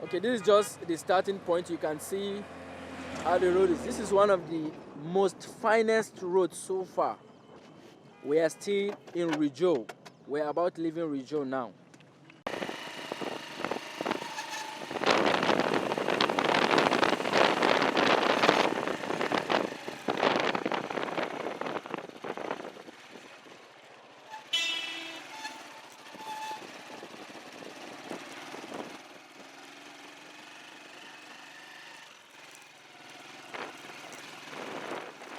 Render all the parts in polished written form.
Okay, this is just the starting point. You can see how the road is. This is one of the most finest roads so far. We are still in Rijau. We're about leaving Rijau now.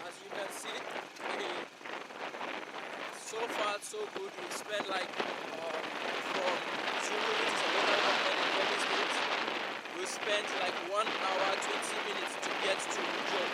As you can see, so far so good. We spent like from Zulu, which is a local government in Leoge State, we spent like 1 hour 20 minutes to get to Rijau.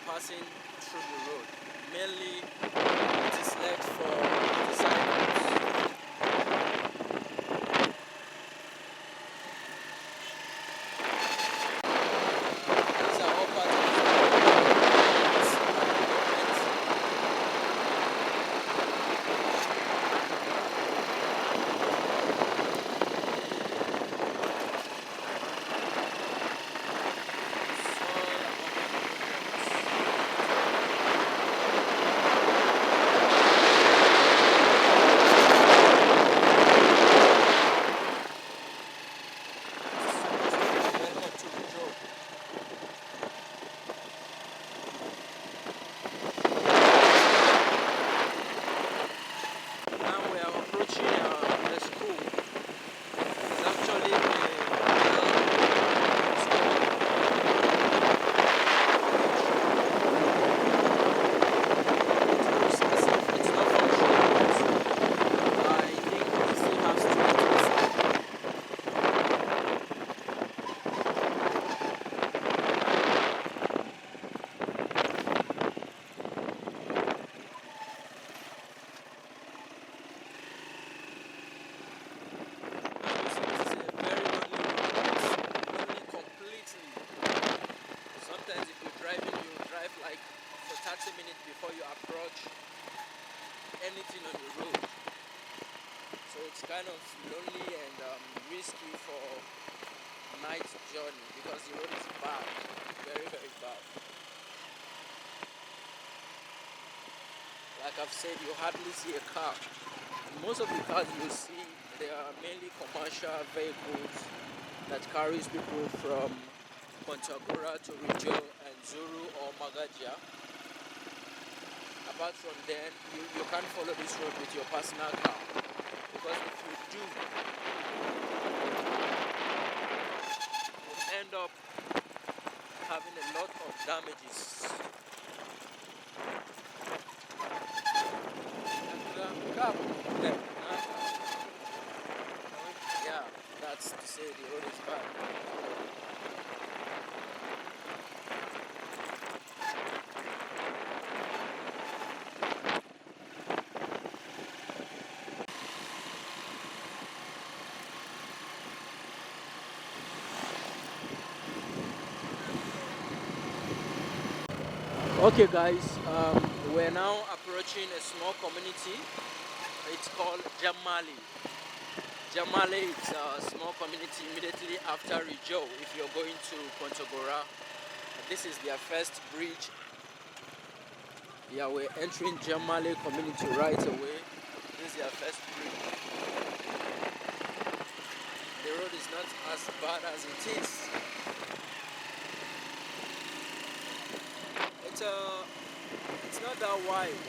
Passing through the road. Mainly it is left for motorcycles. These are all part of the like for 30 minutes before you approach anything on the road. So it's kind of lonely and risky for night journey because the road is bad, very very bad. Like I've said, you hardly see a car. Most of the cars you see, they are mainly commercial vehicles that carries people from Kontagora to Rijau and Zuru or Magadia. Apart from then, you can't follow this road with your personal car, because if you do, you end up having a lot of damages. Yeah, that's to say the road is bad. Okay guys, we're now approaching a small community. It's called Jamali. Jamali is a small community immediately after Rijau if you're going to Kontagora. This is their first bridge. Yeah, we're entering Jamali community right away. This is their first bridge. The road is not as bad as it is. It's not that wide.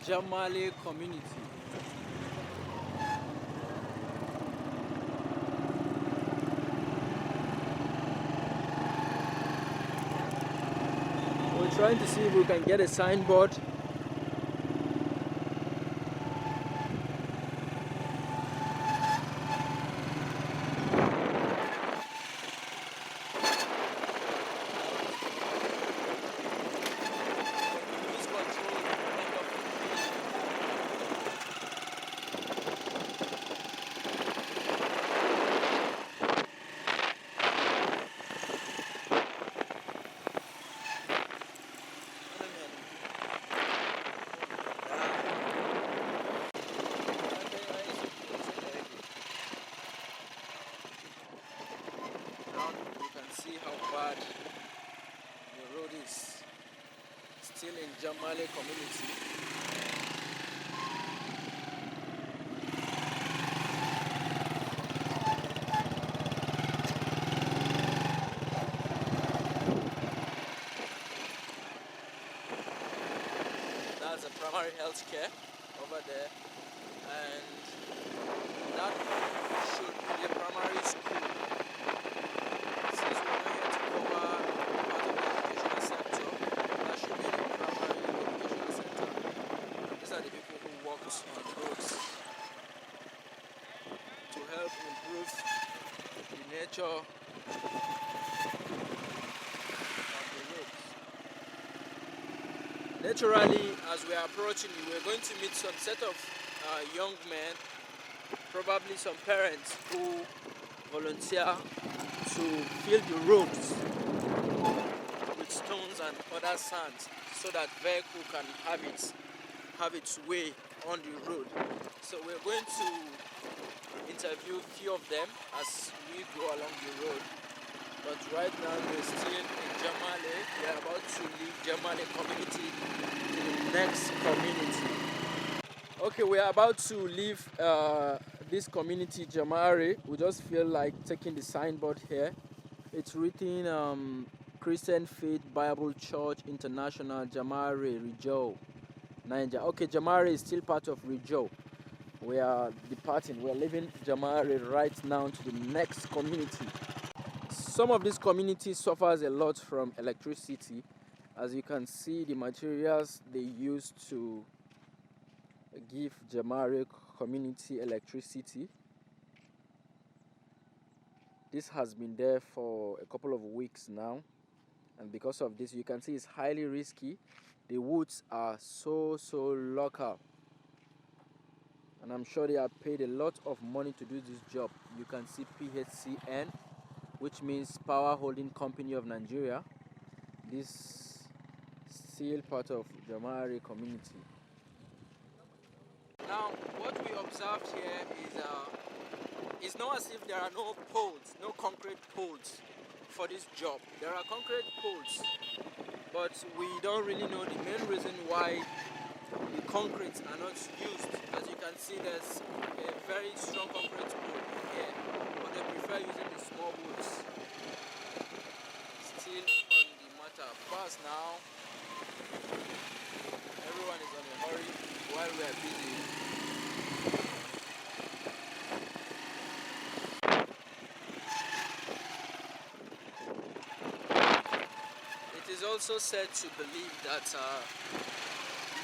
Jamale community. We're trying to see if we can get a signboard. See how bad the road is. Still in Jamale community. That's a primary health care over there, and that should be the primary school. On roads to help improve the nature of the roads. Naturally, as we are approaching, we're going to meet some set of young men, probably some parents who volunteer to fill the roads with stones and other sands so that vehicle can have its way on the road. So we're going to interview a few of them as we go along the road. But right now we're still in Jamale. We're about to leave Jamale community to the next community. Okay, we're about to leave this community, Jamare. We just feel like taking the signboard here. It's written Christian Faith Bible Church International, Jamare, Rijau, Niger. Okay, Jamare is still part of Rijau. We are departing. We are leaving Jamare right now to the next community. Some of these communities suffers a lot from electricity. As you can see, the materials they use to give Jamare community electricity. This has been there for a couple of weeks now, and because of this, you can see it's highly risky. The woods are so local, and I'm sure they have paid a lot of money to do this job. You can see PHCN, which means Power Holding Company of Nigeria. This still part of Jamare community. Now, what we observed here is it's not as if there are no poles, no concrete poles for this job. There are concrete poles, but we don't really know the main reason why the concrete are not used. As you can see, there's a very strong concrete pole here, but they prefer using the small woods. Still on the matter, fast now. Everyone is on a hurry while we are busy. It is also said to believe that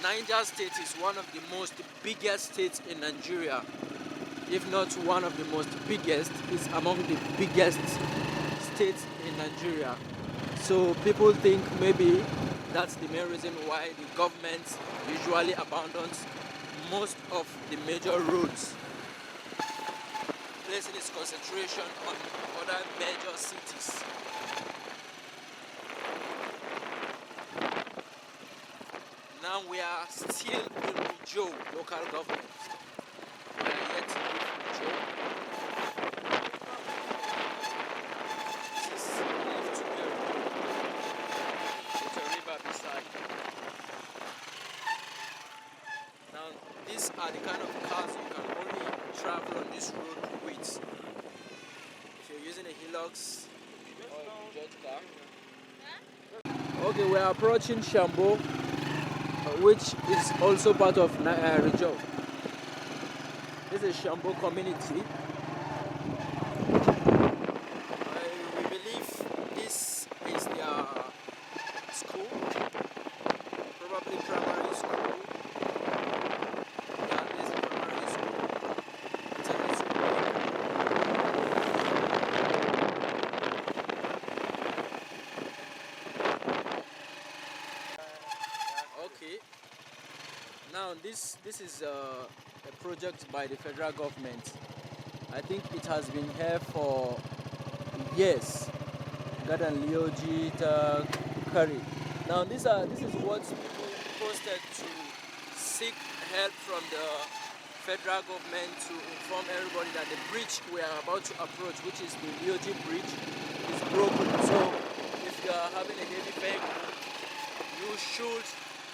Niger State is one of the most biggest states in Nigeria. If not one of the most biggest, it's among the biggest states in Nigeria. So people think maybe that's the main reason why the government usually abandons most of the major roads, placing its concentration on other major cities. Now we are still in Rijau local government. We are yet to leave Rijau. This is believed to be a road with a river beside. Now these are the kind of cars you can only travel on this road with. If you're using a Hilux or a jet car. Okay, we are approaching Shambo. which is also part of Rijau. This is Shambo community. We believe this is their school, probably primary school. Yeah, this is primary school. It's a little okay. Now this is a project by the federal government. I think it has been here for years. Gadan Leoge Curry. Now this is what people posted to seek help from the federal government to inform everybody that the bridge we are about to approach, which is the Leoge Bridge, is broken. So if you are having a heavy vehicle, you should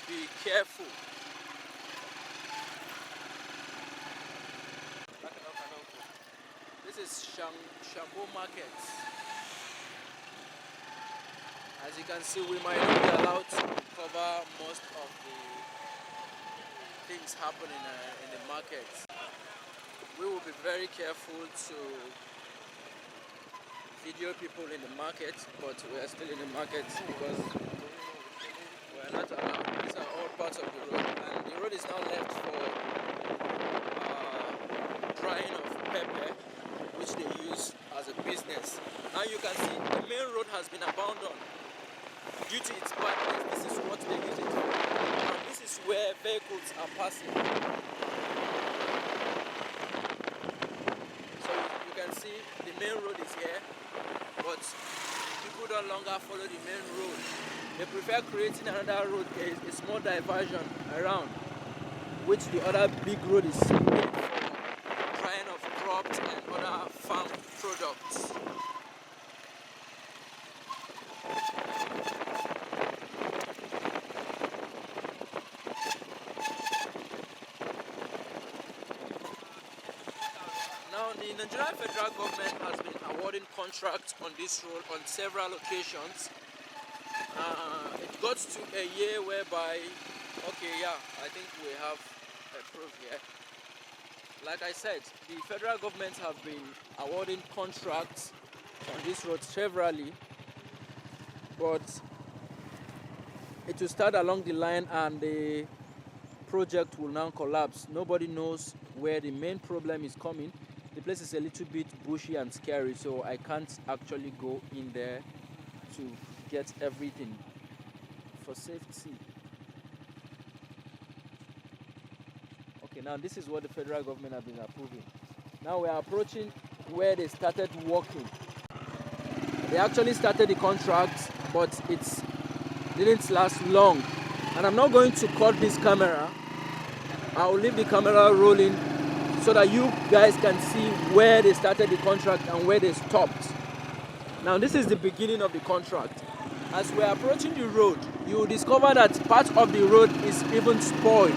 be careful. This is Shambo Market. As you can see, we might not be allowed to cover most of the things happening in the market. We will be very careful to video people in the market, but we are still in the market because we are not allowed. These are all parts of the road, and the road is now left for drying of pepper, which they use as a business. Now you can see the main road has been abandoned due to its badness. This is what they use it for. And this is where vehicles are passing. So you can see the main road is here, but people no longer follow the main road. They prefer creating another road, a small diversion around, which the other big road is made for drying of crops and other farm products. Now, the Nigerian federal government has been awarding contracts on this road on several occasions. It got to a year whereby, okay, yeah, I think we have a proof here. Like I said, the federal government have been awarding contracts on this road severally, but it will start along the line and the project will now collapse. Nobody knows where the main problem is coming. The place is a little bit bushy and scary, so I can't actually go in there to get everything for safety. Okay, now this is what the federal government have been approving. Now we are approaching where they started working. They actually started the contract, but it didn't last long. And I'm not going to cut this camera. I'll leave the camera rolling so that you guys can see where they started the contract and where they stopped. Now this is the beginning of the contract. As we're approaching the road, you will discover that part of the road is even spoiled.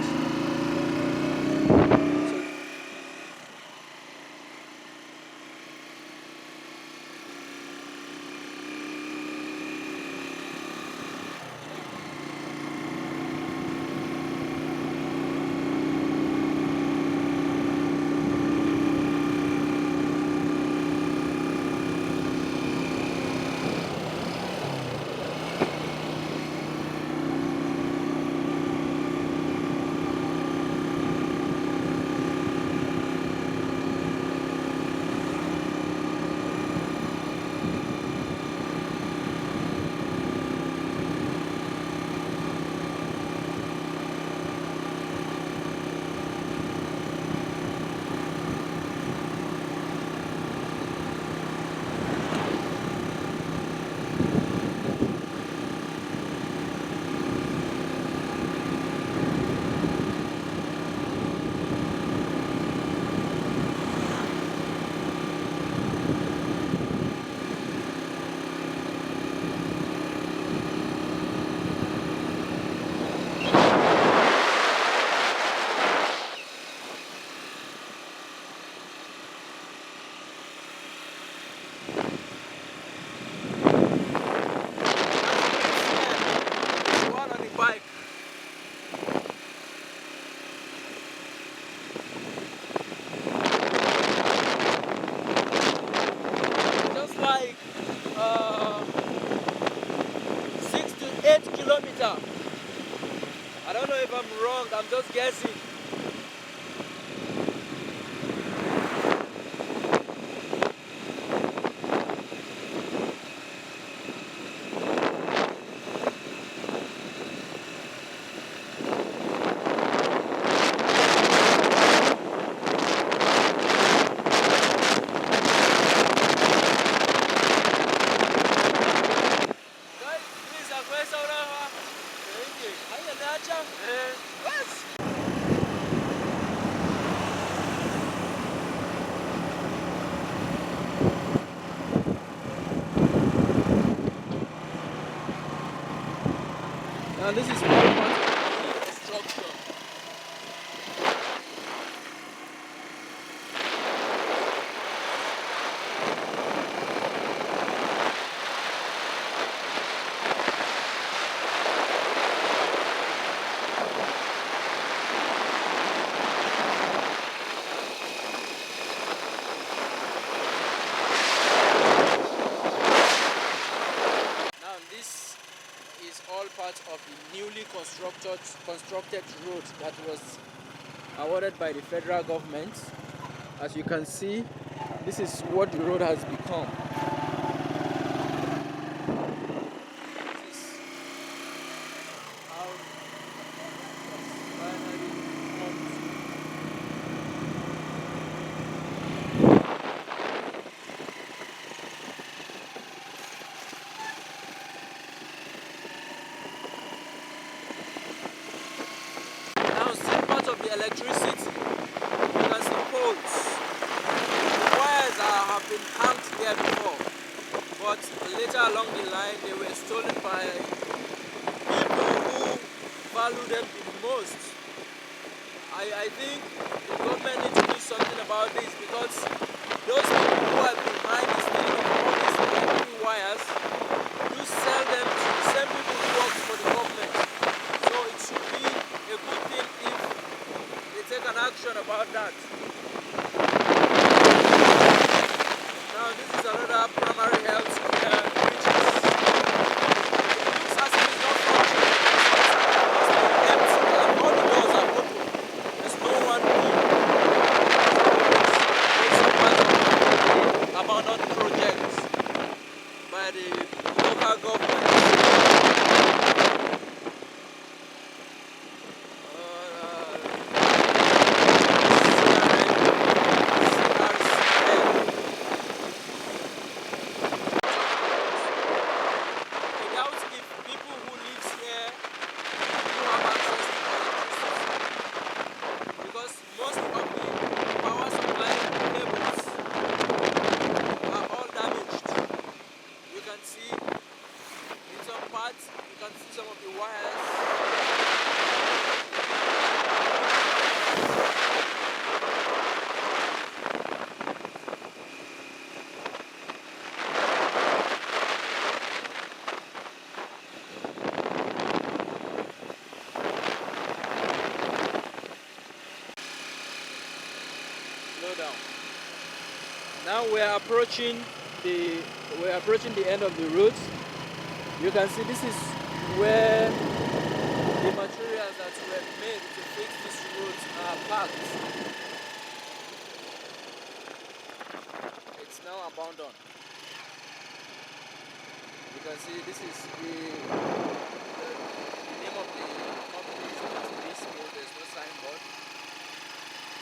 long. I'm just guessing. Now this is all part of the construction. Now this is all part of the newly constructed road that was awarded by the federal government. As you can see, this is what the road has become. This is how it has finally come to. Now still part of the electricity. You can see poles. The wires have been hung there before, but later along the line they were stolen by people who value them the most. I think the government needs to do something about this, because those people who are behind the stealing of all these electric wires do sell them to the same people who work for the government. So it should be a good thing if they take an action about that. Now this is another primary health care, which is, it looks as if it's not functioning. It's empty and all the doors are open. There's no one in. It's a part of the abandoned projects by the local government. Now we're approaching the end of the route. You can see this is where the materials that were made to fix this route are packed. It's now abandoned. You can see this is the name of the company is not visible. There's no signboard.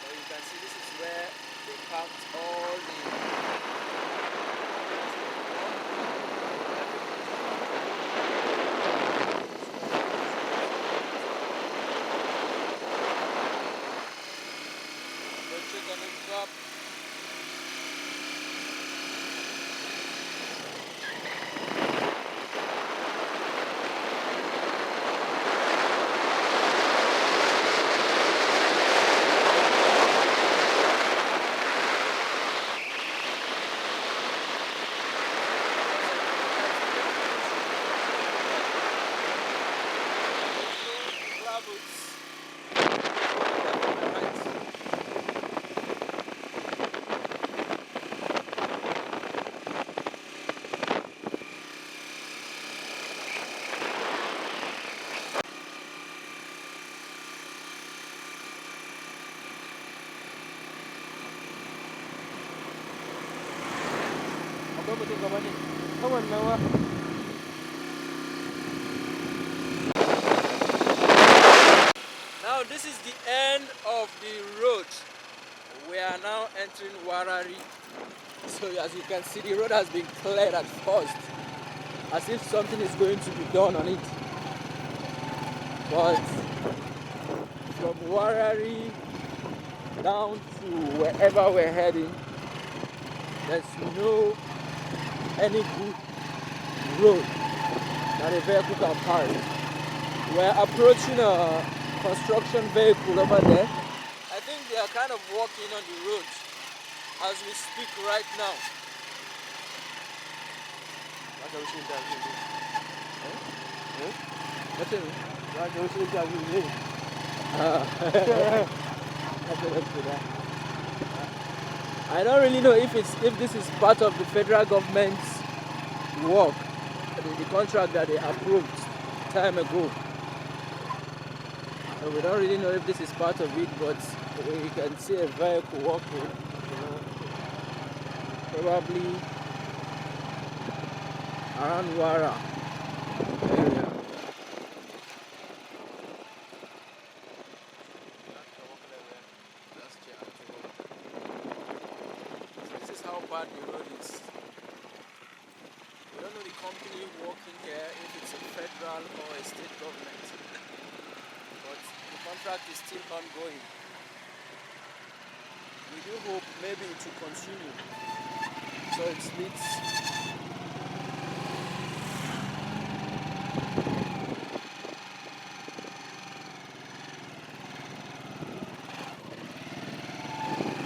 But you can see this is where they packed all the up. Now this is the end of the road. We are now entering Warari. So as you can see, the road has been cleared at first, as if something is going to be done on it. But from Warari down to wherever we're heading, there's no any good road that a vehicle can pass. We're approaching a construction vehicle over there. I think they are kind of walking on the road as we speak right now. I don't really know if this is part of the federal government's work, the contract that they approved time ago. So we don't really know if this is part of it, but we can see a vehicle walking, probably around Wara area. This is how bad the road is. We don't know the company working here, if it's a federal or a state government, but the contract is still ongoing. We do hope maybe it will continue, so it leads.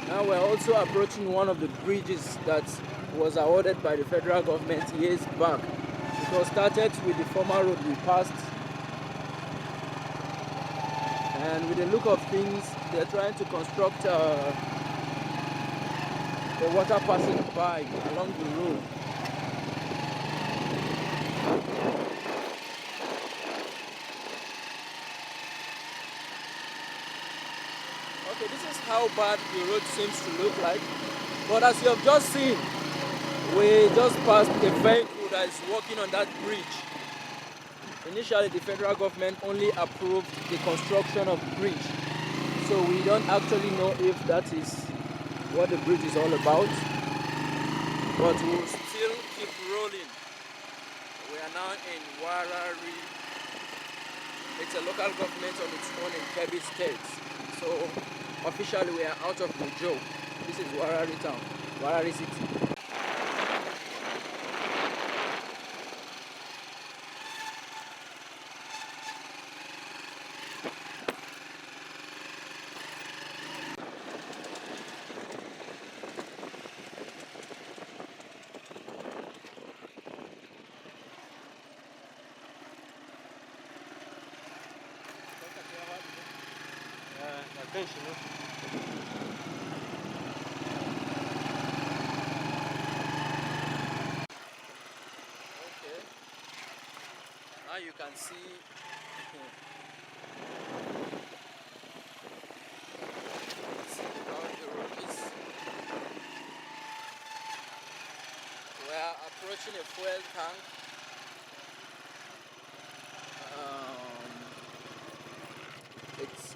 Now we're also approaching one of the bridges that was awarded by the federal government years back. It was started with the former road we passed, and with the look of things, they're trying to construct the water passing by along the road. Okay, this is how bad the road seems to look like. But as you have just seen, we just passed a vehicle that is working on that bridge. Initially, the federal government only approved the construction of the bridge. So we don't actually know if that is what the bridge is all about. But we'll still keep rolling. We are now in Warari. It's a local government on its own in Kebbi State. So officially we are out of Rijau. This is Warari town, Warari city. Now you can see how the road is. We are approaching a fuel tank. It's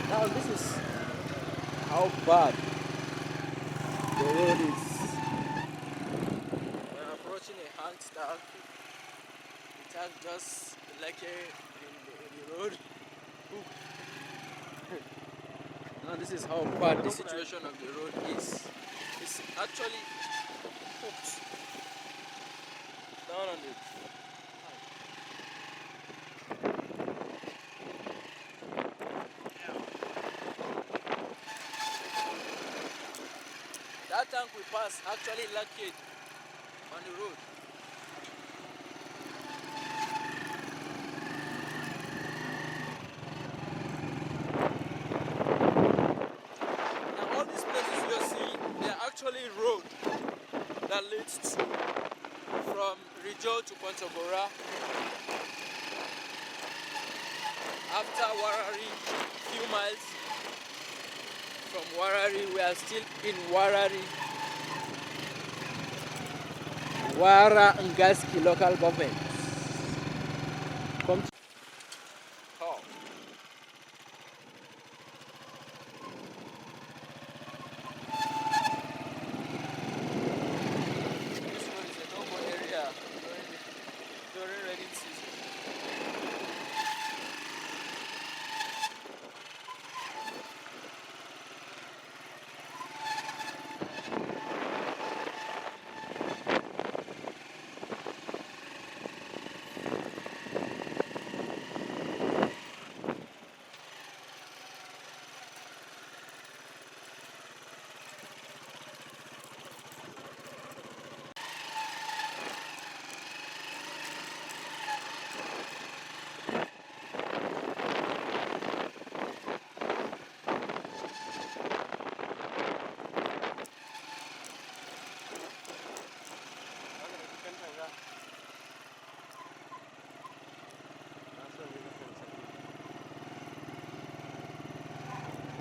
now this is how bad the road is. We're approaching a hand tank. The tank just like in the road. Now this is how bad the situation of the road is. It's actually hooked down on it. That tank we passed actually lacquered on the road. It's true. From Rijau to Kontagora. After Warari, few miles from Warari, we are still in Warari. Wara Ngaski local government. Come to oh. This one is a no-go area during rainy season.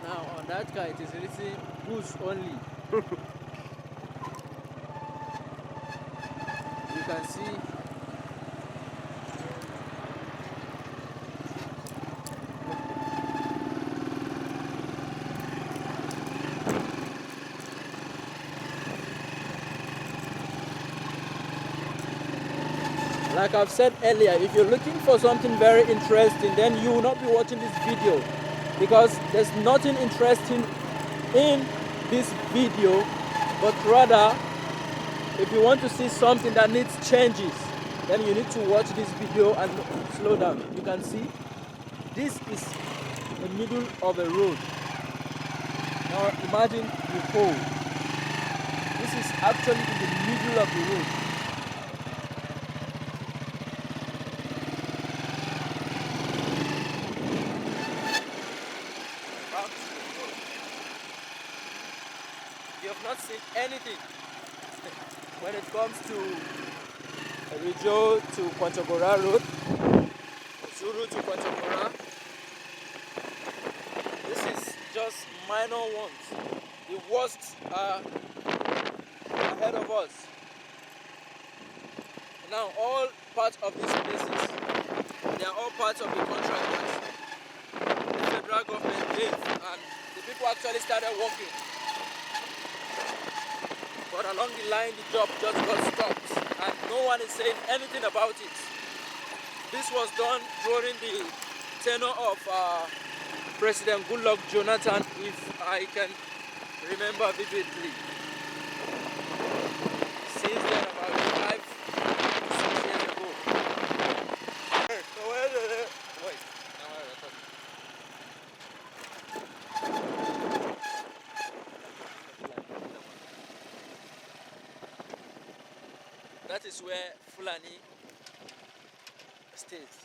Now on that car it is written goods only. You can see like I've said earlier, if you're looking for something very interesting, then you will not be watching this video because there's nothing interesting in this video, but rather if you want to see something that needs changes, then you need to watch this video and slow down. You can see this is the middle of a road. Now imagine you hold. This is actually in the middle of the road. You have not seen anything when it comes to Rijau to Kontagora road, Zuru to Kontagora. This is just minor ones. The worst are ahead of us. Now all parts of these places, they are all parts of the contract that the federal government gave, and the people actually started working. But along the line, the job just got stopped, and no one is saying anything about it. This was done during the tenure of President Goodluck Jonathan, if I can remember vividly. Since then, about 5 to 6 years ago. Wait. That is where Fulani stays.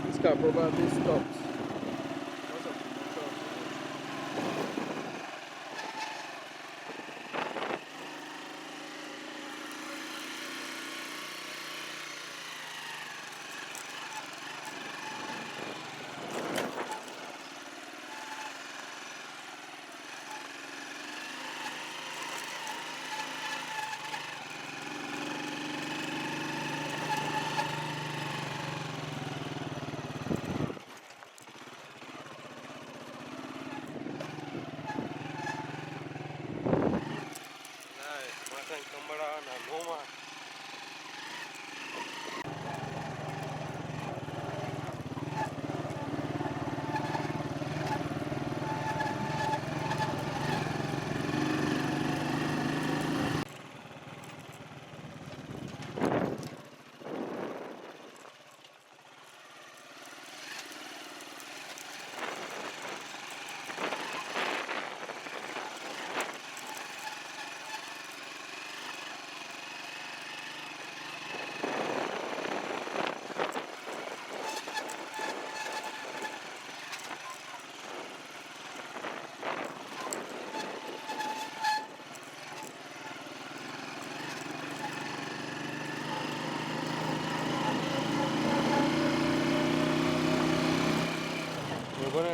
This car probably stopped. muna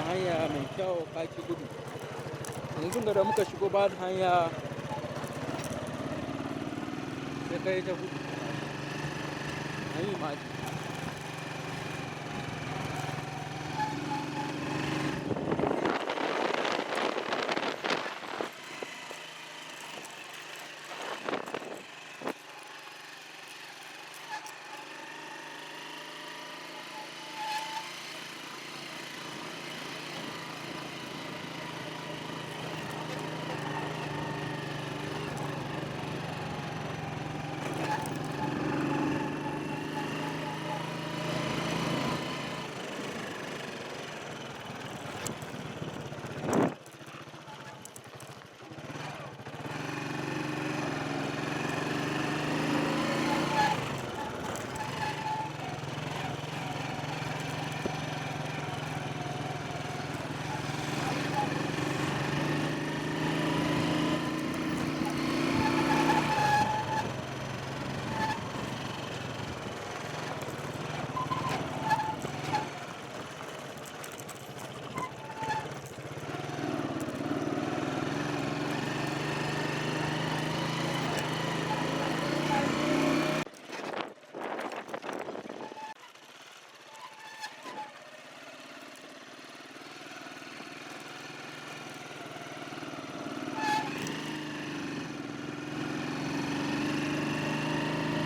hanya mai kyau kaki gudu. Yanzu da muka shigo ba da hanya sai kai ta gudu. Hanyar maji.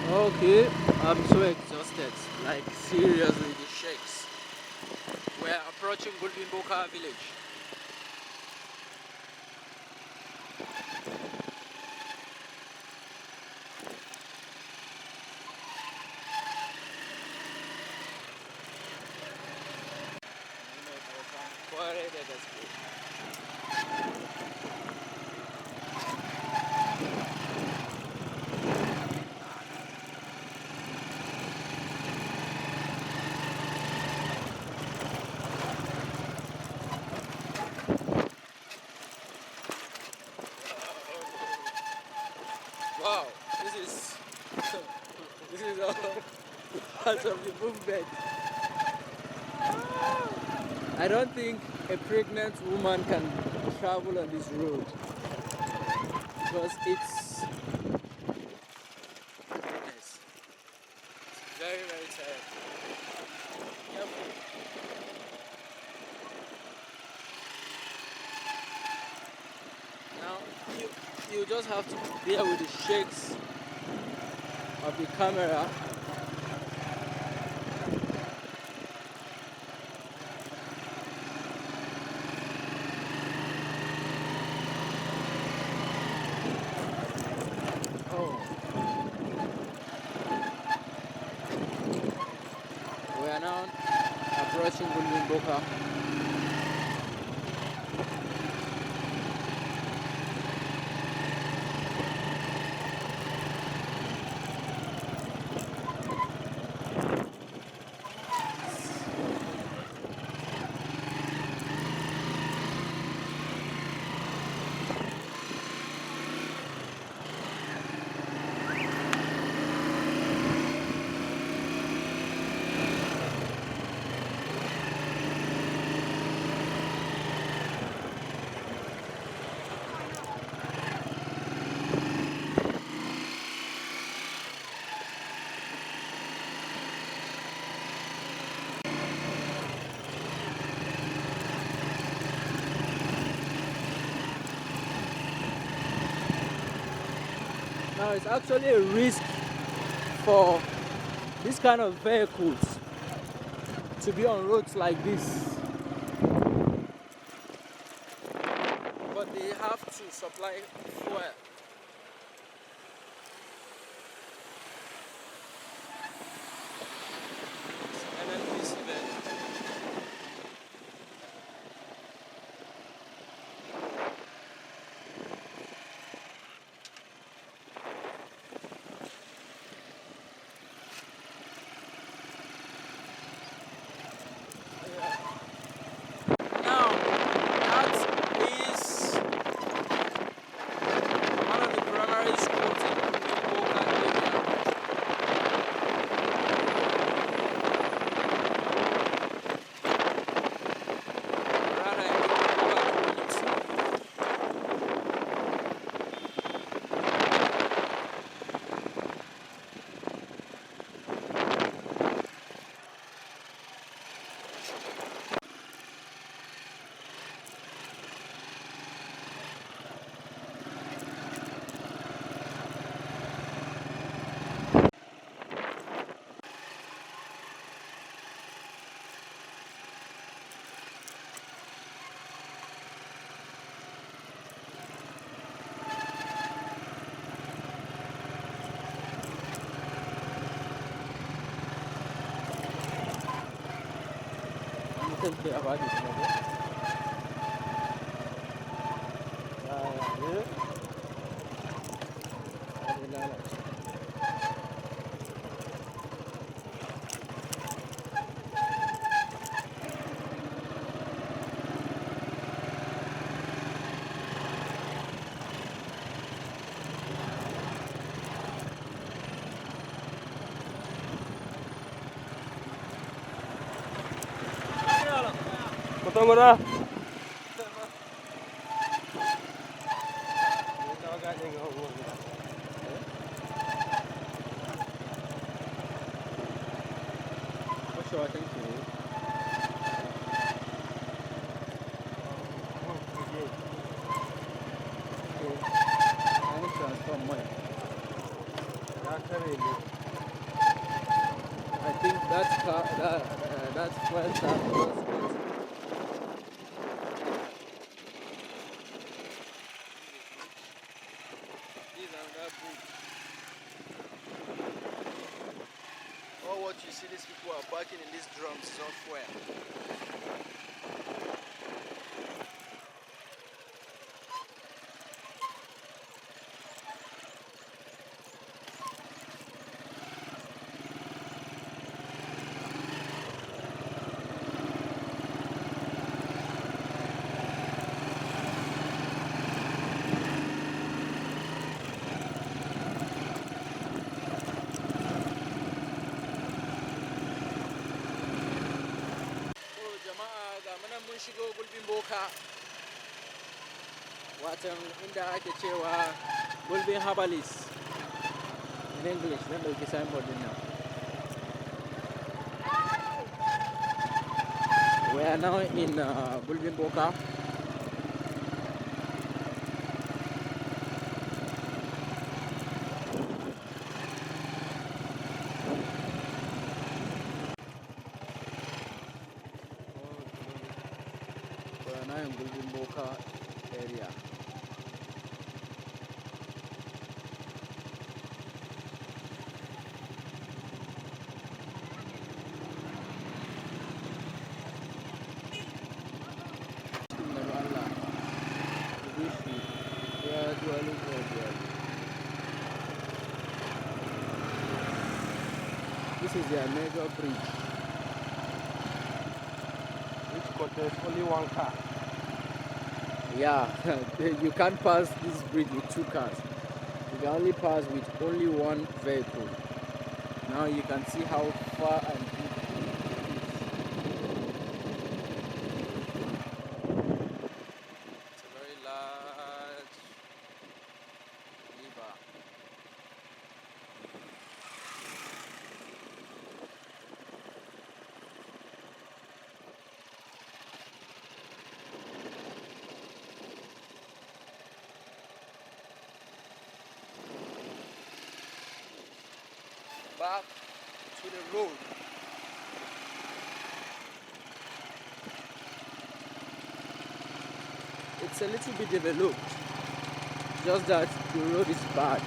Okay, I'm so exhausted, like seriously, the shakes. We're approaching Golden Boka village. Wow, this is all part of the movement. I don't think a pregnant woman can travel on this road because it's very, very tired. Careful. Now you just have to deal with the shakes of the camera. We are now approaching Golden Boka. Now it's actually a risk for this kind of vehicles to be on roads like this, but they have to supply fuel. NNPC vehicle. Now, that is one of the primary schools in Boca area. Rather in the Boca community. Take about it. Kontagora. For sure, thank you. I need to transfer money. I think that's that's first time. These are that bridge. All what you see, these people are parking in these drums somewhere. Mun shigo gulbin boka, watan inda ake cewa gulbin habalis in English. Zan dauki signboard din nan. We are now in gulbin boka. We are now in gulbin boka area. This is the Niger Bridge, Which contains only one car. yeah. You can't pass this bridge with two cars. You can only pass with only one vehicle. Now you can see how far and deep it is. It's a very large river. back to the road. It's a little bit developed, just that the road is bad.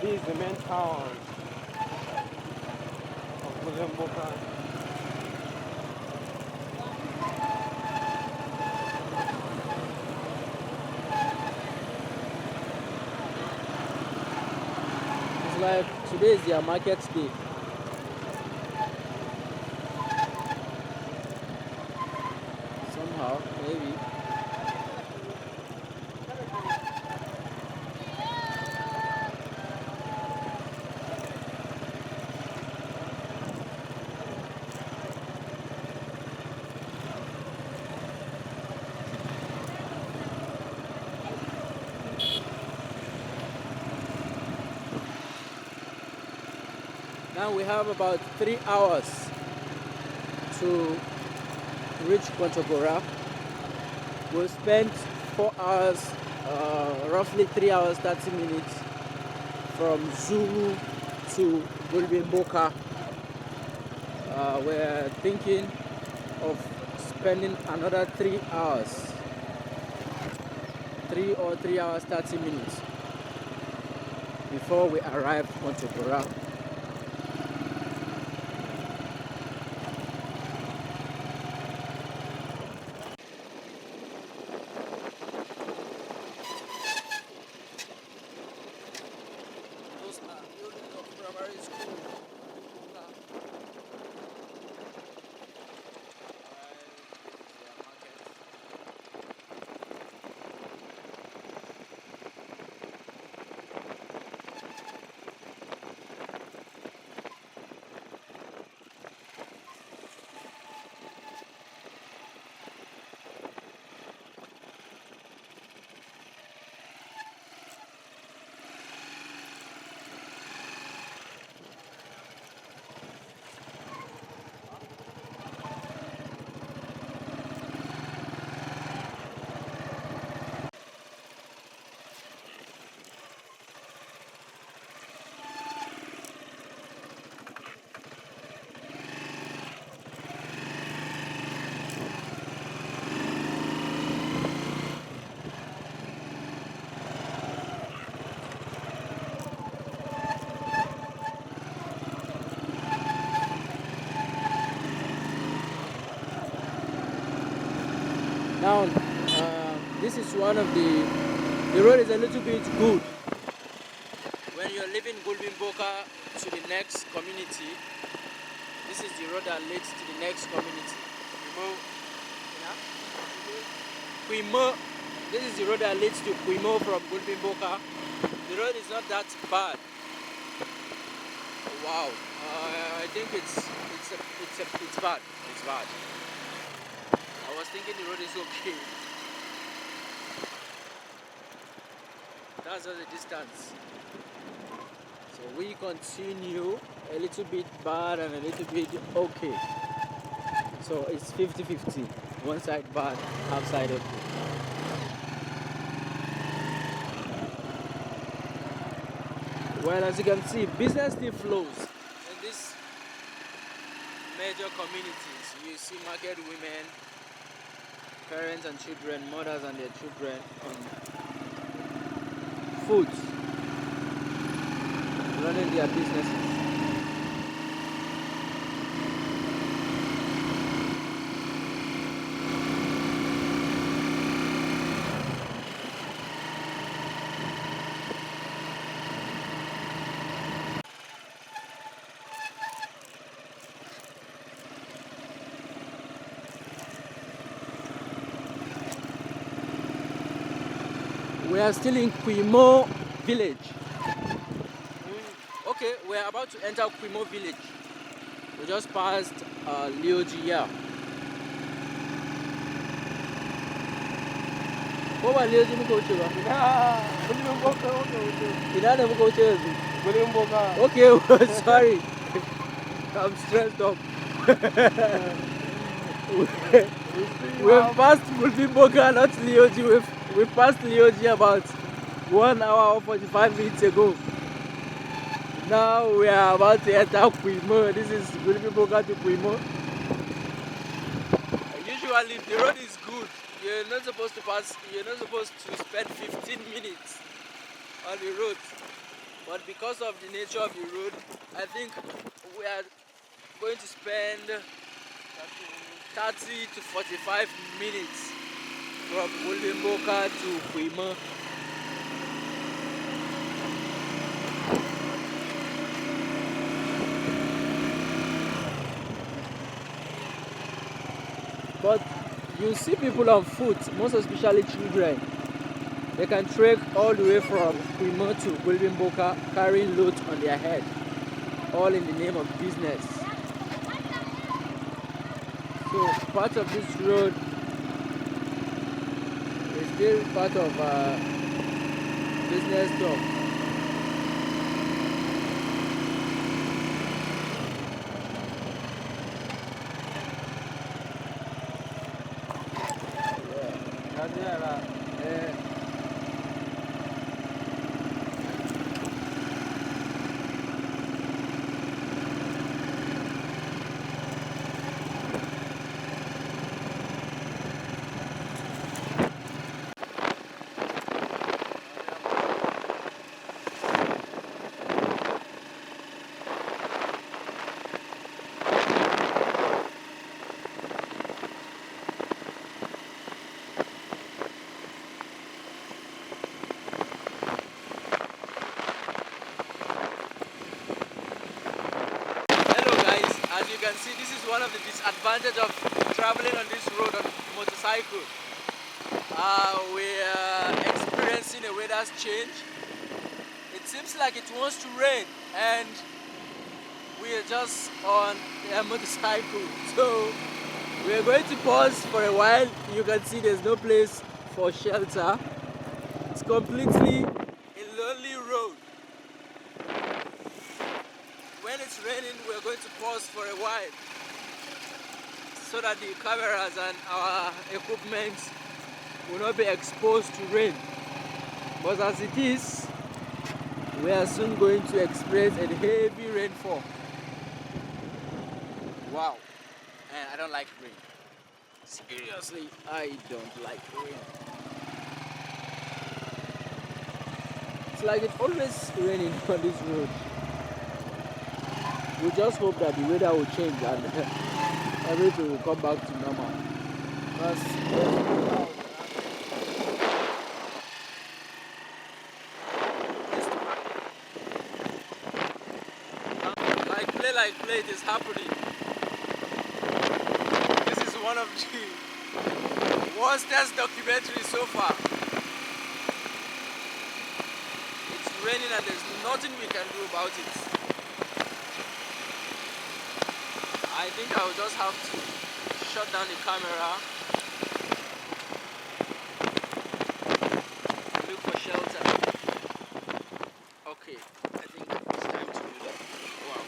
This is the main town of Kontagora. It's like today is their market day. Somehow, maybe. Now we have about 3 hours to reach Kontagora. We'll spend 4 hours, roughly 3 hours 30 minutes from Zulu to Gulbin-Boka. We're thinking of spending another 3 hours, 3 hours 30 minutes before we arrive at Kontagora. Now, this is one of the road is a little bit good. When you're leaving Gulbin-Boka to the next community, this is the road that leads to the next community. Quimo. This is the road that leads to Quimo from Gulbin-Boka. The road is not that bad. Wow, I think it's bad. It's bad. I was thinking the road is okay. That's all the distance. So we continue, a little bit bad and a little bit okay. So it's 50-50. One side bad, half side okay. Well, as you can see, business still flows in these major communities. You see market women, parents and children, mothers and their children on foot, running their businesses. We are still in Quimo village. Okay, we're about to enter Quimo village. We just passed Leoge here. What about Leoge Mukoche? Okay, sorry. I'm stressed up. We've passed Multimboka, not Leoge. We passed Leoge about 1 hour or 45 minutes ago. Now we are about to enter Quimo. This is Multimboka to Quimo. Usually, if the road is good, you're not supposed to spend 15 minutes on the road. But because of the nature of the road, I think we are going to spend 30 to 45 minutes from Multimboka to Quimo. But you see people on foot, most especially children. They can trek all the way from Quimo to Multimboka carrying loads on their head, all in the name of business. So part of this road is still part of business talk. As you can see, this is one of the disadvantages of traveling on this road on motorcycle. We are experiencing a weather's change. It seems like it wants to rain and we are just on a motorcycle. So we are going to pause for a while. You can see there's no place for shelter. It's completely a lonely road. When it's raining, we're going to pause for a while so that the cameras and our equipment will not be exposed to rain. But as it is, we are soon going to experience a heavy rainfall. Wow. And I don't like rain. Seriously, I don't like rain. It's like it's always raining on this road. We just hope that the weather will change and everything will come back to normal. Because like play, it is happening. This is one of the worstest documentaries so far. It's raining and there's nothing we can do about it. I think I will just have to shut down the camera, look for shelter. Okay, I think it's time to do that. Wow.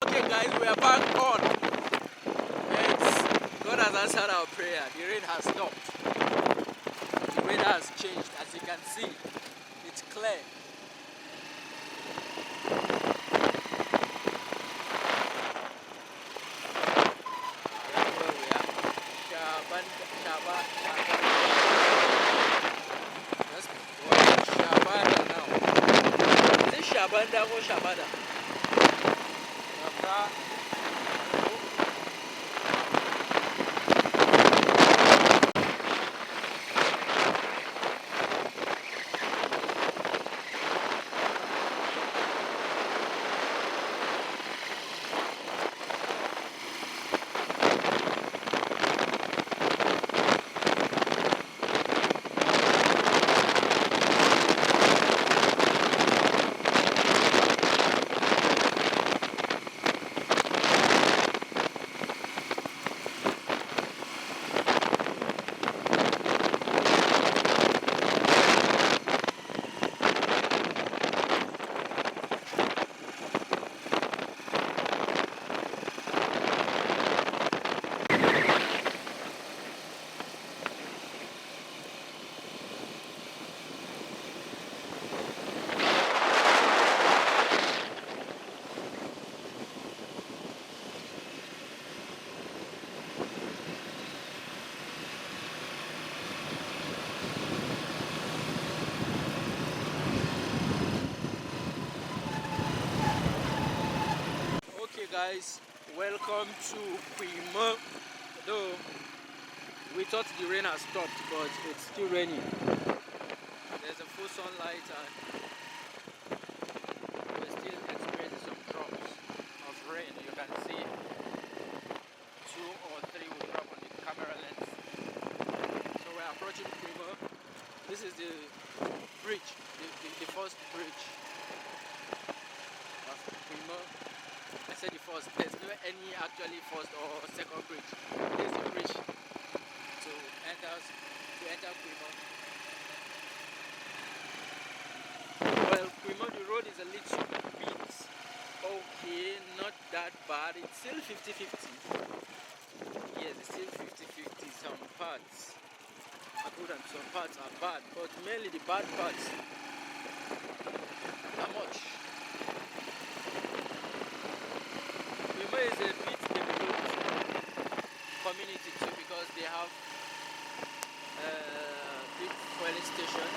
Okay guys, we are back on. God has answered our prayer. The rain has stopped. The weather has changed. As you can see, it's clear. Shabanda or Shabada? guys, welcome to Prima. Though we thought the rain has stopped, but it's still raining. There's a full sunlight and we're still experiencing some drops of rain. You can see 2 or 3 will drop on the camera lens. So we're approaching Prima. This is the bridge, the first bridge of Prima. I said the first. There's no any actually first or second bridge. This is the bridge to enter Prima. Well, Prima, the road is a little bit okay, not that bad. It's still 50-50. Yes, it's still 50-50. Some parts are good and some parts are bad, but mainly the bad parts are much. Prima is a bit developed community too because they have big fueling station.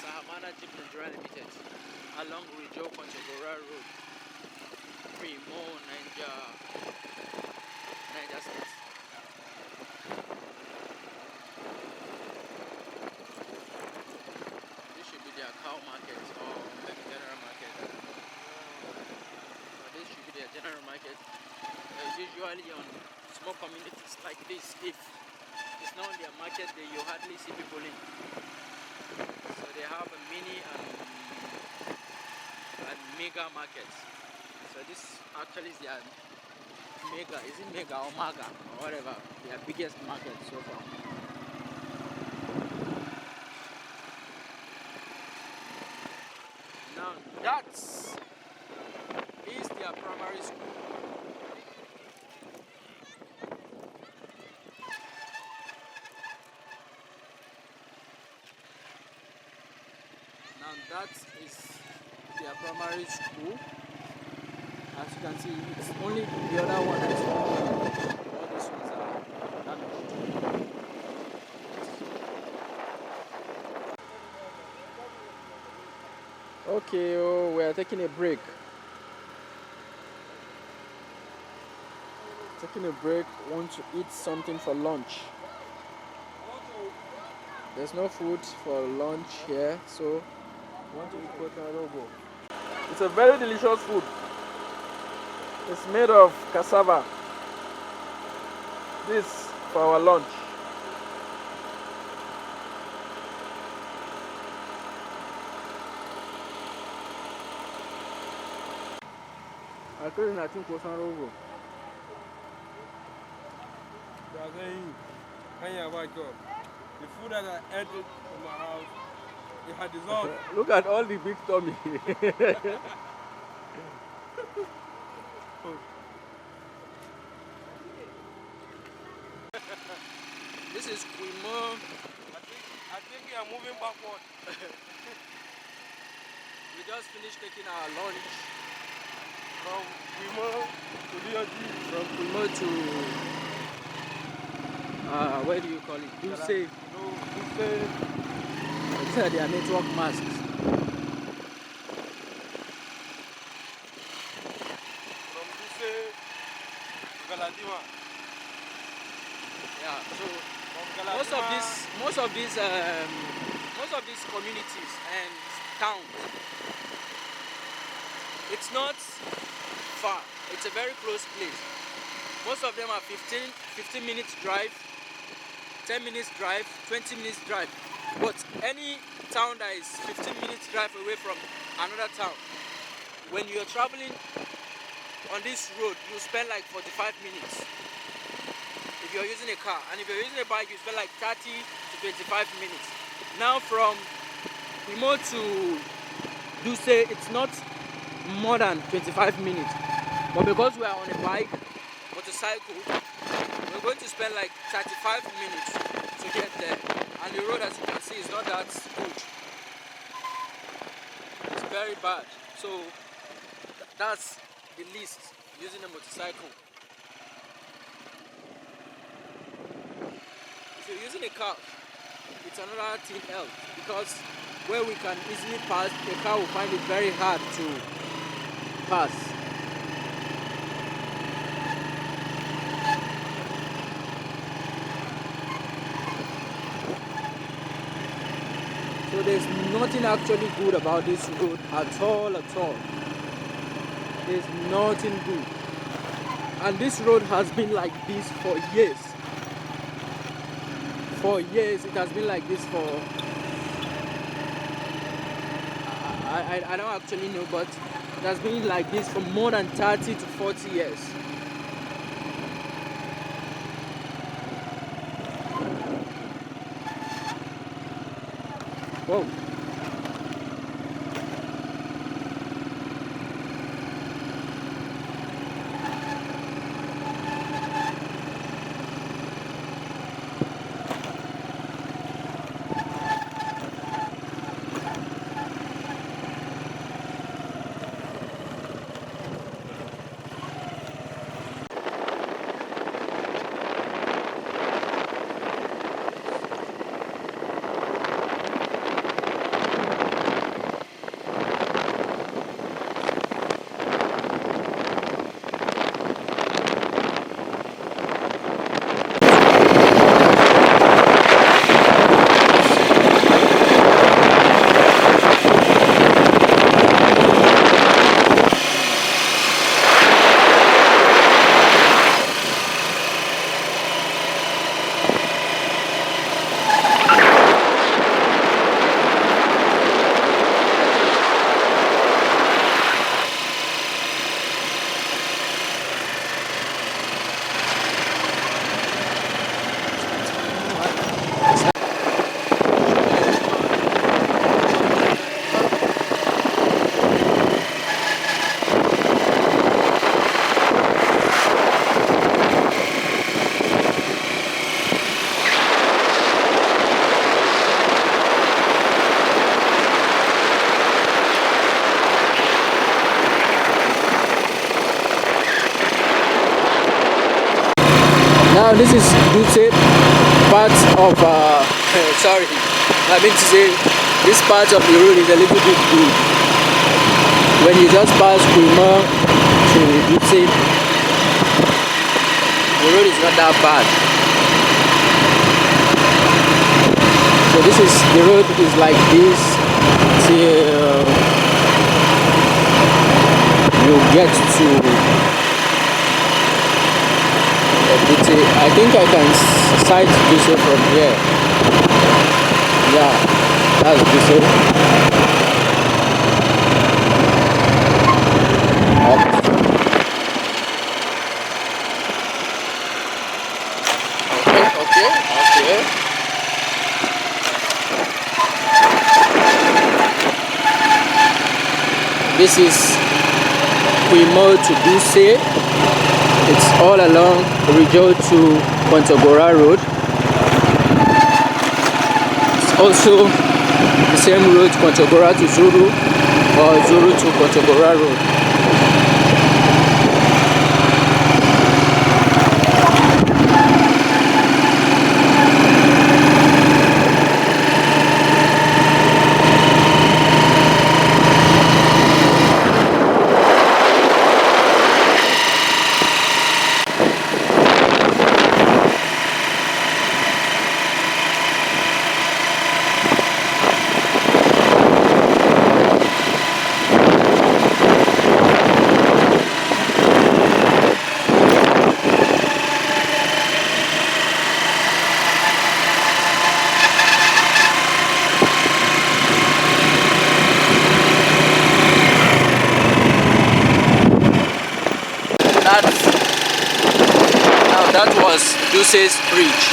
Sahamana Jeep Nigeria Limited along Rijau Kontagora Road, Primo, Niger State. This should be their cow market or maybe general market. This should be their general market. Usually on small communities like this, if it's not on their market, you hardly see people in. So they have a mini and mega markets. So this actually is their mega, is it mega or maga or whatever, their biggest market so far. Now that is their primary school. Now that is their primary school. As you can see, it's only the other one that's all these ones are damaged. Okay, oh, we are taking a break. Want to eat something for lunch. There's no food for lunch here, so want to eat Kontagora. It's a very delicious food. It's made of cassava. This for our lunch. I think Kontagora. The food that I ate in my house, it had dissolved. Look at all the big tummy. This is Prima. I think we are moving backward. We just finished taking our lunch From Prima to Leoge. from Prima to where do you call it? Duse. No, Duse. These are their network masks. From Duse to Galadima. Yeah. So From most Galadima, of these communities and towns, it's not far. It's a very close place. Most of them are 15 minutes drive, 10 minutes drive, 20 minutes drive. But any town that is 15 minutes drive away from another town, when you're traveling on this road, you spend like 45 minutes if you're using a car. And if you're using a bike, you spend like 30 to 25 minutes. Now from Primo to Duse, it's not more than 25 minutes. But because we are on a bike, motorcycle, we're going to spend like 35 minutes to get there. And the road, as you can see, is not that good. It's very bad. So that's the least using a motorcycle. If you're using a car, it's another thing else because where we can easily pass, a car will find it very hard to pass. So there's nothing actually good about this road at all. There's nothing good. And this road has been like this for years. For years, it has been like this for... I don't actually know, but it has been like this for more than 30 to 40 years. Whoa. Now this is Dutse, part of sorry, I mean to say this part of the road is a little bit good. When you just pass Kuima to Dutse, the road is not that bad. So this is, the road is like this till you get to I think I can sight Dutse from here. Yeah, that's Dutse. Okay. This is Kuimo to Dutse. It's all along Rijau to Kontagora road. It's also the same road, Kontagora to Zuru, or Zuru to Kontagora road. That was Dutse's bridge.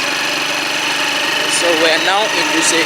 So we're now in Dutse.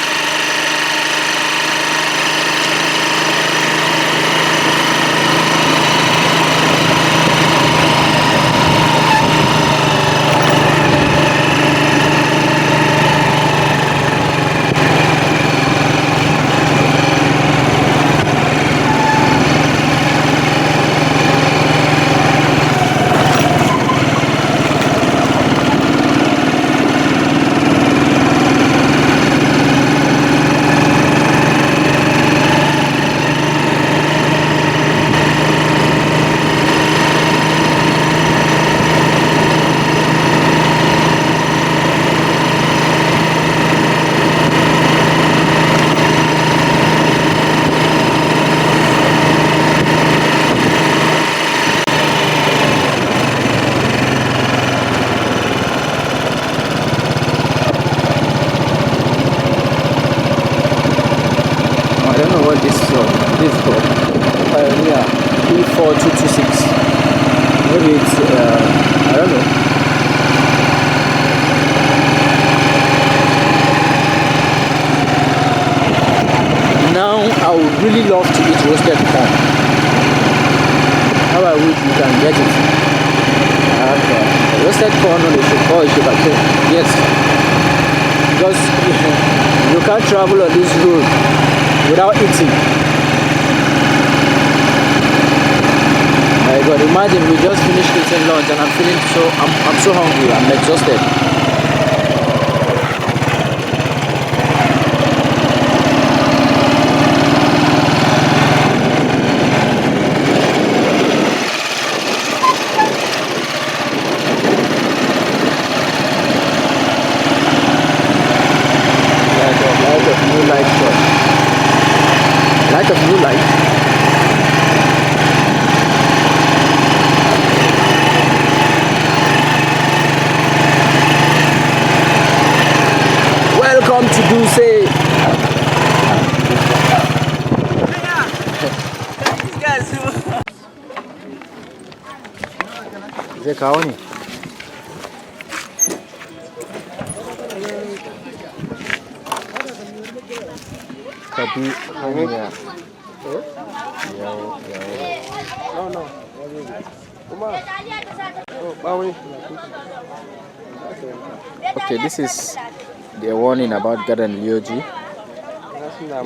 really love to eat roasted corn. How I wish you can get it. I have roasted corn on the sugar. Yes, because you can't travel on this road without eating. My God, imagine we just finished eating lunch and I'm so hungry. I'm exhausted. Light of new light. Welcome to Duse. Is Kaoni? Okay, this is the warning about Garden Leoge.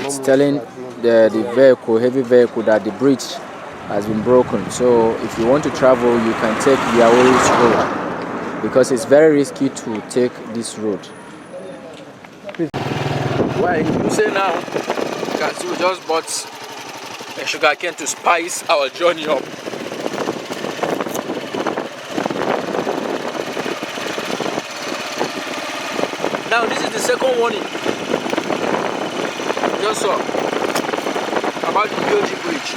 It's telling the vehicle, heavy vehicle, that the bridge has been broken. So if you want to travel, you can take the Aoris road because it's very risky to take this road. Why you say now? Because we just bought a sugar cane to spice our journey up. Now this is the second warning. Just saw about the Rioji Bridge,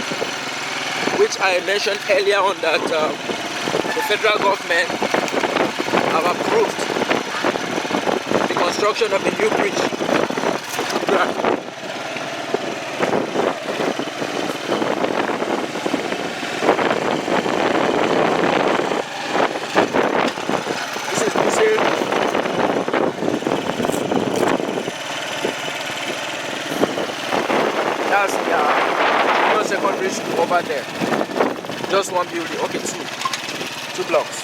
which I mentioned earlier on that the federal government have approved the construction of a new bridge. This is the same. That's the secondary school over there. Just one building. Okay, two blocks.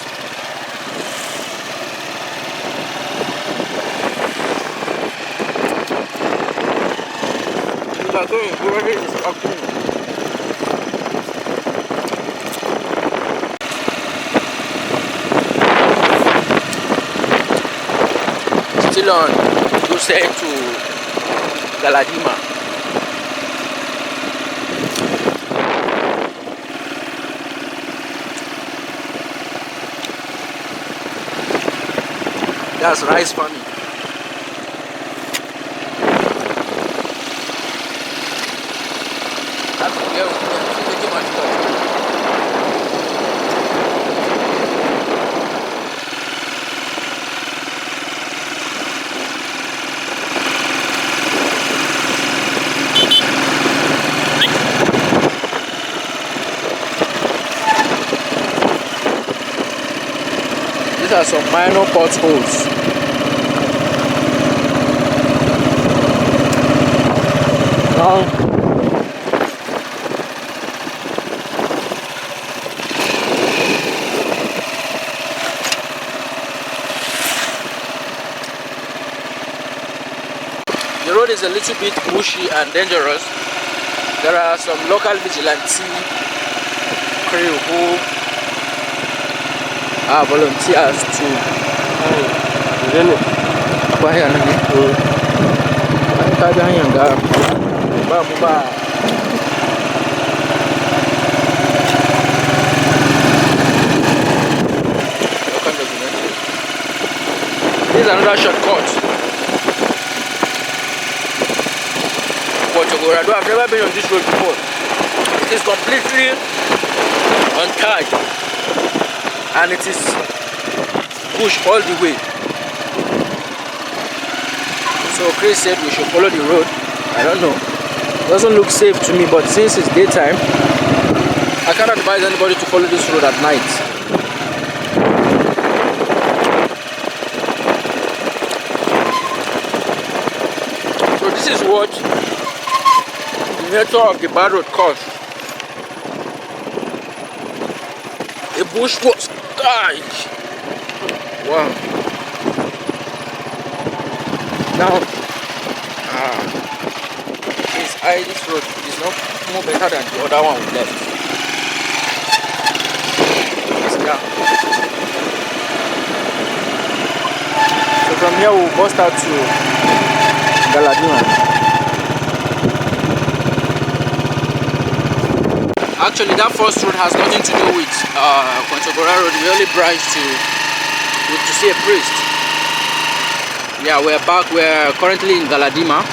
You are going. Whoever is talking. Still on. You say to Galadima. That's rice farming. These are some minor potholes. The road is a little bit bushy and dangerous. There are some local vigilante crew who are volunteers to this is another shortcut. Kontagora. I've never been on this road before. It is completely untied and it is bush all the way. So Chris said we should follow the road. I don't know. It doesn't look safe to me, but since it's daytime, I can't advise anybody to follow this road at night. So this is what nature of the bad road course. The bush was gosh. Wow. Now, this road is not more better than the other one we left. Yeah. So from here we'll bust out to Galadima. Actually, that first road has nothing to do with Kontagora road. We only branched to see a priest. Yeah, we're back. We're currently in Galadima.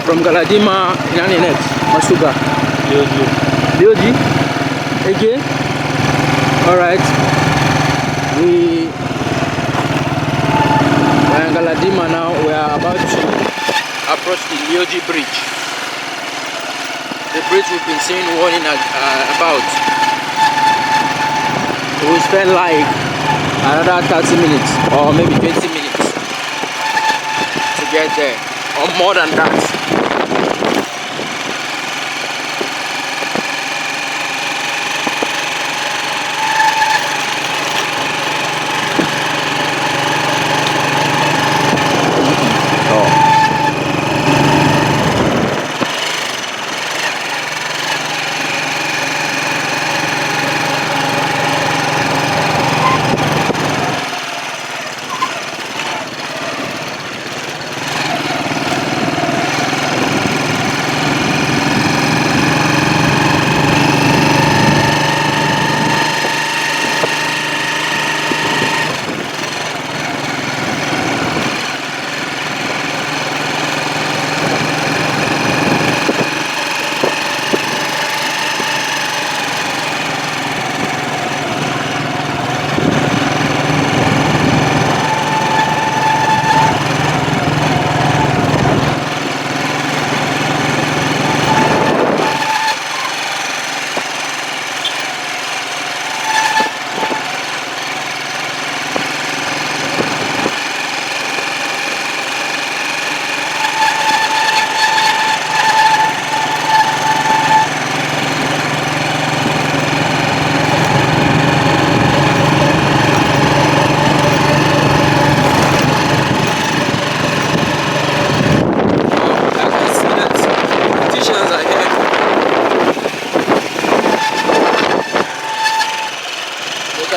From Galadima, in next Masuga. Leoge. Again. All right. We're in Galadima now. We are about to approach the Leoge Bridge. The bridge we've been seeing warning about. We spend like another 30 minutes or maybe 20 minutes to get there, or more than that.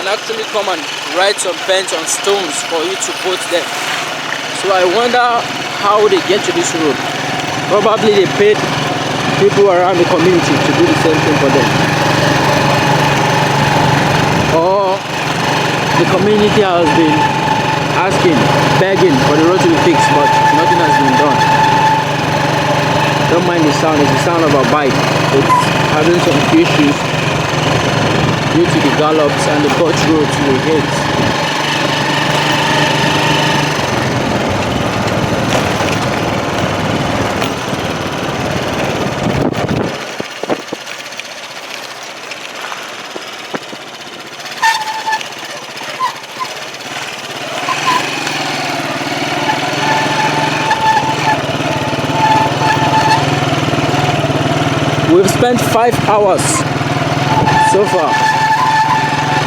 Actually come and write some pens on stones for you to put there. So I wonder how they get to this road. Probably they paid people around the community to do the same thing for them, or the community has been asking, begging for the road to be fixed, but nothing has been done. Don't mind the sound, it's the sound of a bike. It's having some issues due to the gallops and the coach roads we hit. We've spent 5 hours so far.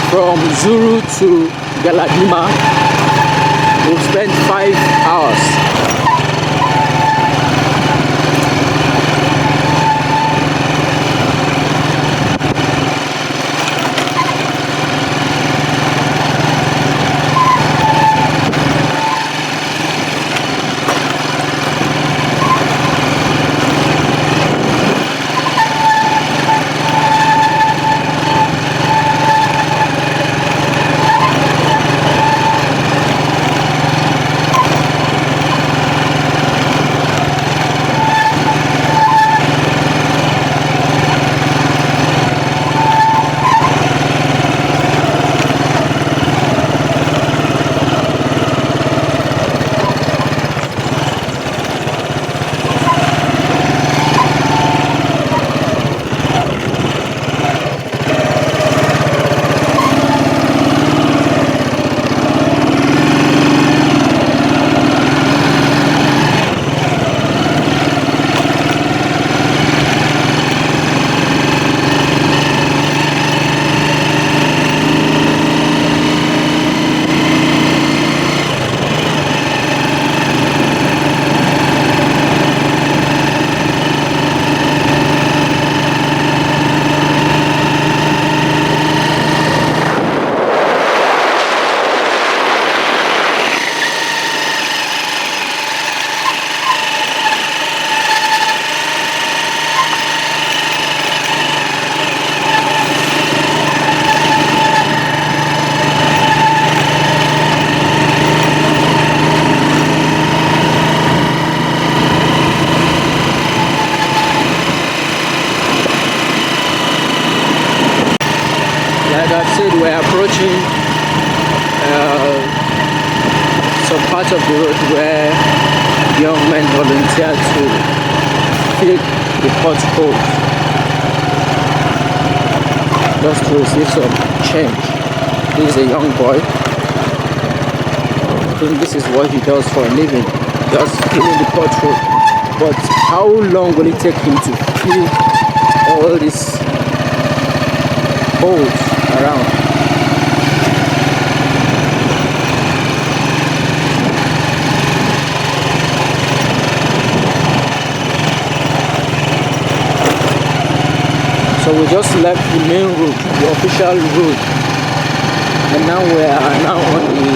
From Zuru to Galadima, we've spent 5 hours. some parts of the road where young men volunteer to fill the potholes just to receive some change. This is a young boy. I think this is what he does for a living, just filling the pothole. But how long will it take him to fill all these holes around? So we just left the main road, the official road, and now we are now on the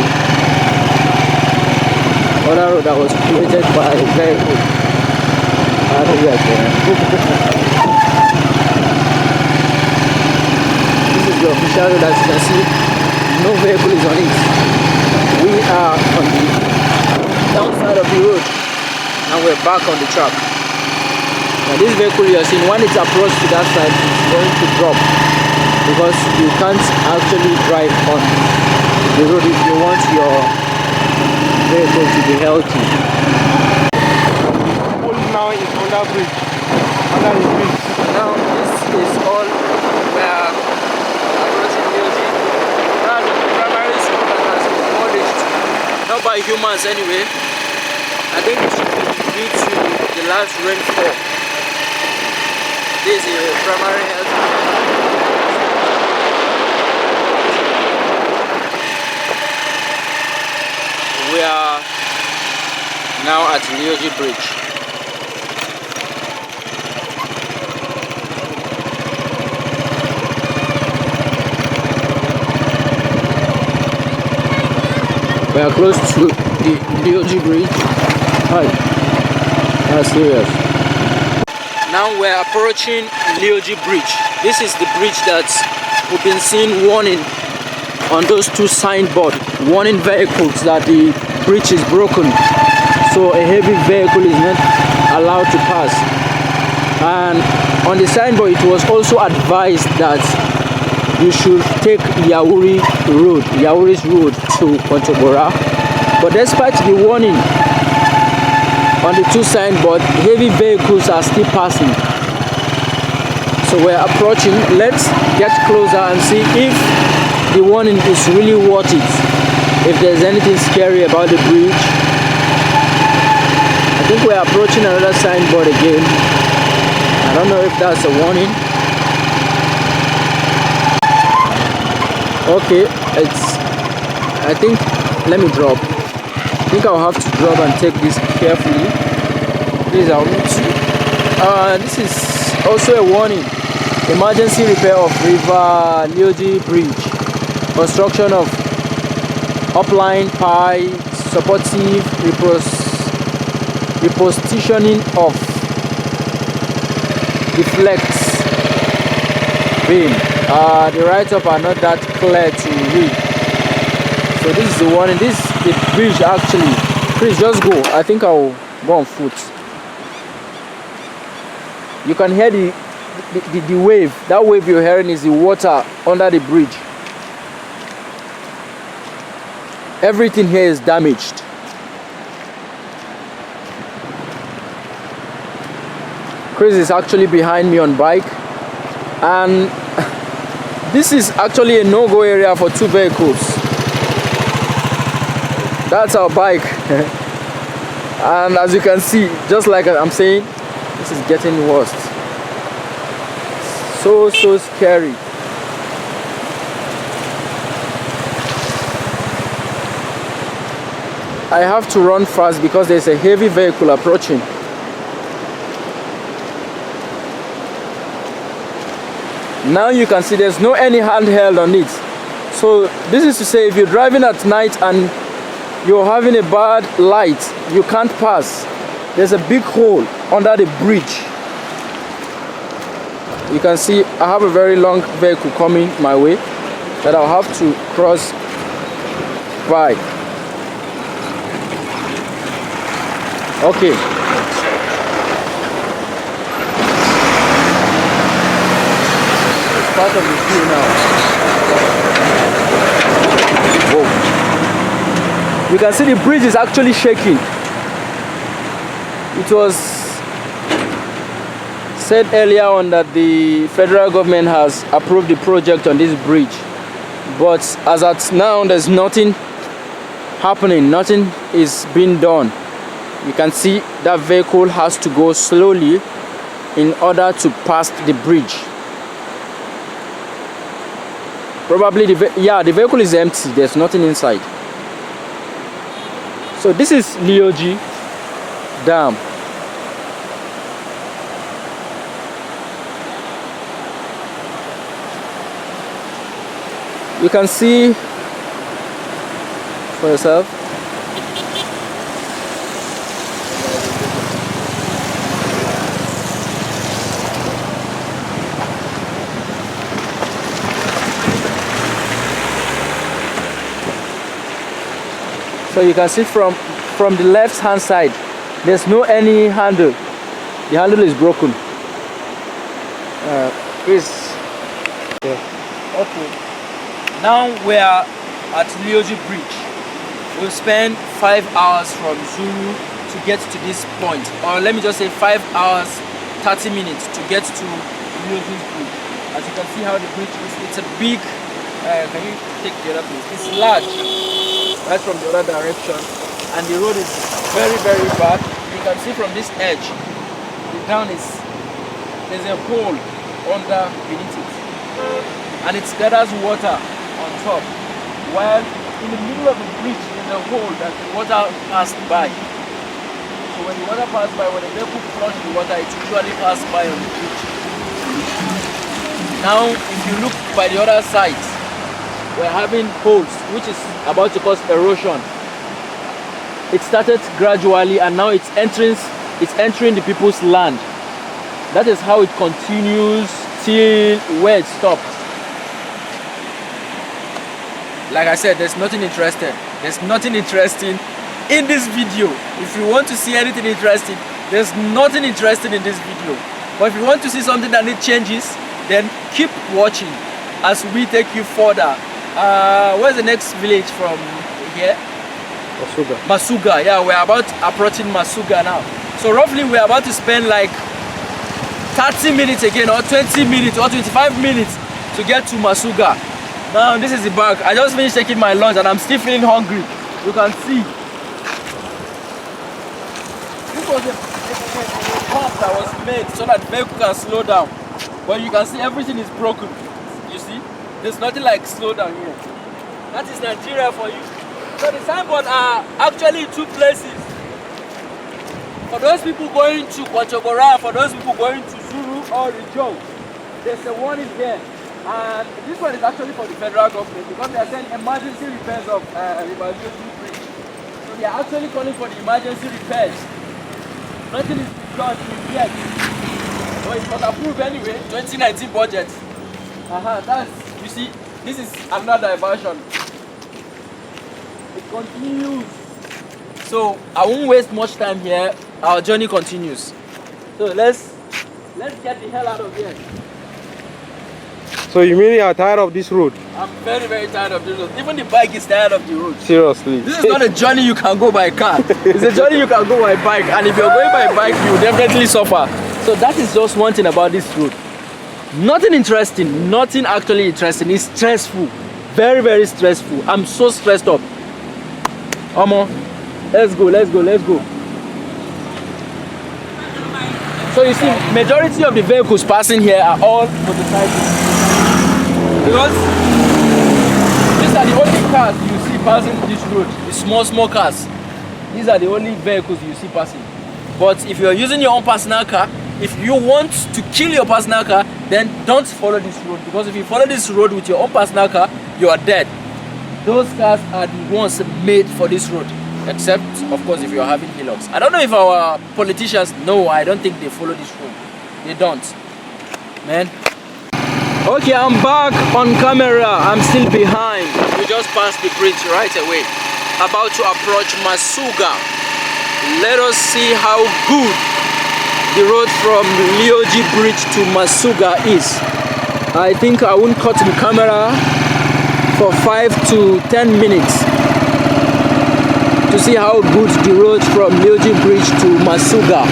other road that was created by a vehicle. This is the official road. As you can see, no vehicle is on it. We are on the downside of the road, and we're back on the track. Now this vehicle you are seeing, when it's approached to that side, it's going to drop because you can't actually drive on the road if you want your vehicle to be healthy. Now is under bridge. Under the bridge. Now this is all where approaching Leoge. That's the primary school that has been demolished. Not by humans anyway. I think it should be due to the last rainfall. This is a primary health. We are now at Leoge Bridge. We are close to the Leoge Bridge. Hi. That's serious. Now we're approaching Leoge Bridge. This is the bridge that we've been seeing warning on those two signboards, warning vehicles that the bridge is broken, so a heavy vehicle is not allowed to pass. And on the signboard it was also advised that you should take Yauri's road to Kontagora. But despite the warning on the two signboards, heavy vehicles are still passing. So we're approaching. Let's get closer and see if the warning is really worth it. If there's anything scary about the bridge. I think we're approaching another signboard again. I don't know if that's a warning. Okay, I think, let me drop. I think I'll have to drop and take this carefully. Please allow me to. This is also a warning. Emergency repair of Leoge Bridge. Construction of upline pipe, supportive repositioning of deflects beam. The write-up are not that clear to read. So this is the warning. This is the bridge actually. Please just go. I think I'll go on foot. You can hear the wave. That wave you're hearing is the water under the bridge. Everything here is damaged. Chris is actually behind me on bike, and this is actually a no-go area for two vehicles. That's our bike. And as you can see, just like I'm saying, this is getting worse. So scary. I have to run fast because there's a heavy vehicle approaching. Now you can see there's no any handheld on it. So this is to say, if you're driving at night and you're having a bad light, you can't pass. There's a big hole under the bridge. You can see I have a very long vehicle coming my way that I'll have to cross by. Okay. It's part of the queue now. Whoa. You can see the bridge is actually shaking. It was said earlier on that the federal government has approved the project on this bridge, but as at now there's nothing happening, nothing is being done. You can see that vehicle has to go slowly in order to pass the bridge. Probably the vehicle is empty, there's nothing inside. So this is Leoge Dam. You can see for yourself. So you can see from the left hand side, there's no any handle. The handle is broken. Okay. Now we are at Leoge Bridge. We'll spend 5 hours from Zulu to get to this point, or let me just say 5 hours 30 minutes to get to Leoge Bridge. As you can see how the bridge is, it's a big. Can you take the other place? It's large, right from the other direction, and the road is very, very bad. You can see from this edge, the down is, there's a hole under beneath it, and it gathers water on top, while in the middle of the bridge there's a hole that the water passed by. So when the water passed by, when the vehicle flushed the water, it usually passed by on the bridge. Now if you look by the other side, we're having holes which is about to cause erosion. It started gradually and now it's entering the people's land. That is how it continues till where it stops. Like I said, there's nothing interesting. There's nothing interesting in this video. If you want to see anything interesting, there's nothing interesting in this video. But if you want to see something that needs changes, then keep watching as we take you further. Where's the next village from here? Masuga. Masuga, yeah, we're about approaching Masuga now. So roughly we're about to spend like 30 minutes again, or 20 minutes, or 25 minutes to get to Masuga. Now this is the bag. I just finished taking my lunch and I'm still feeling hungry. You can see. This was a path that was made so that the vehicle can slow down. But you can see everything is broken. You see? There's nothing like slow down here. That is Nigeria for you. So the signboard are actually two places. For those people going to Kontagora, for those people going to Zulu or Rijau, there's a warning here. And this one is actually for the federal government because they are saying emergency repairs of Rioji Bridge. So they are actually calling for the emergency repairs. Nothing is done yet. So it was approved anyway, 2019 budget. That's, you see, this is another diversion. It continues. So I won't waste much time here. Our journey continues. So let's get the hell out of here. So you mean you are tired of this road? I'm very, very tired of this road. Even the bike is tired of the road. Seriously. This is not a journey you can go by car. It's a journey you can go by bike. And if you're going by bike, you will definitely suffer. So that is just one thing about this road. Nothing interesting. Nothing actually interesting. It's stressful. Very, very stressful. I'm so stressed up. Omo, let's go, let's go, let's go. So you see, majority of the vehicles passing here are all motorcycles. Because these are the only cars you see passing this road. The small cars. These are the only vehicles you see passing. But if you're using your own personal car, if you want to kill your personal car, then don't follow this road. Because if you follow this road with your own personal car, you are dead. Those cars are the ones made for this road. Except, of course, if you're having hillocks. I don't know if our politicians know. I don't think they follow this road. They don't. Man. Okay, I'm back on camera. I'm still behind. We just passed the bridge right away. About to approach Masuga. Let us see how good the road from Leoge Bridge to Masuga is. I think I won't cut the camera for 5 to 10 minutes. to see how good the road from Leoge Bridge to Masuga.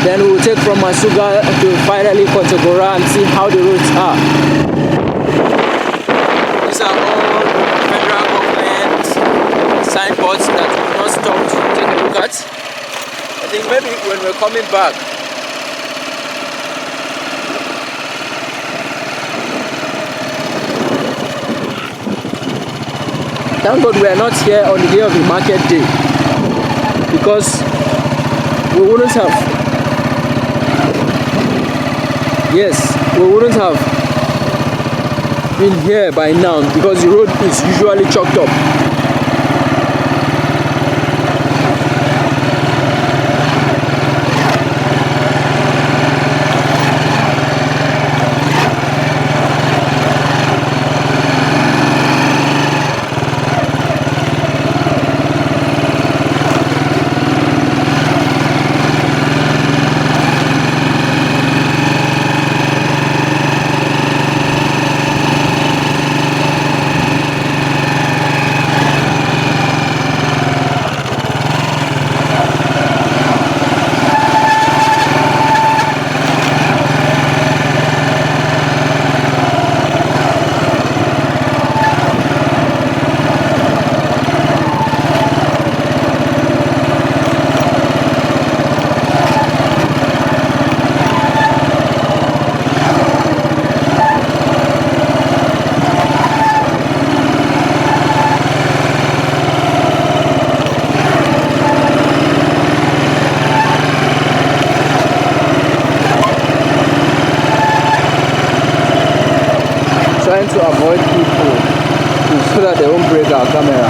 Then we will take from Masuga to finally Kontagora and see how the roads are. These are all federal government signboards that we will not stop to take a look at. I think maybe when we're coming back. Thank God we are not here on the day of the market day, because we wouldn't have, we wouldn't have been here by now, because the road is usually chalked up. Trying to avoid people so that they won't break our camera.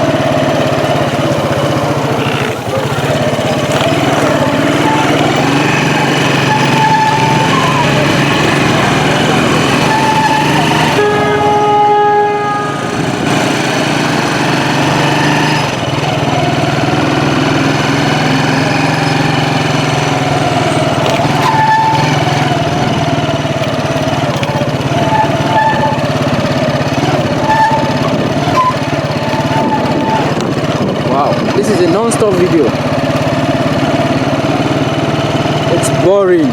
This is a non-stop video. It's boring.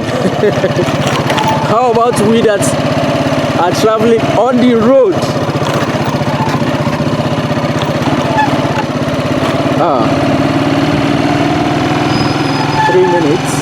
How about we that are traveling on the road? 3 minutes.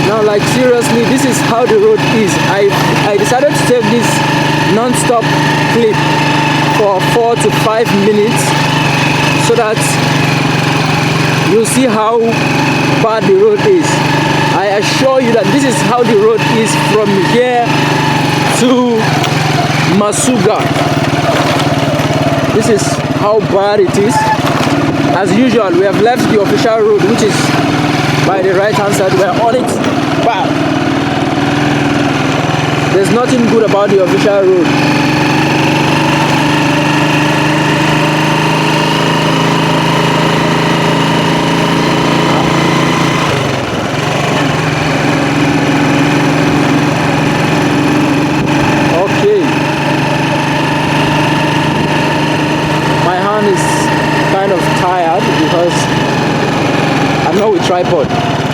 Now, like seriously, this is how the road is. I decided to take this non-stop clip for 4 to 5 minutes so that you'll see how bad the road is. I assure you that this is how the road is from here to Masuga. This is how bad it is. As usual, we have left the official road, which is by the right hand side. We're on it. Wow. There's nothing good about the official road.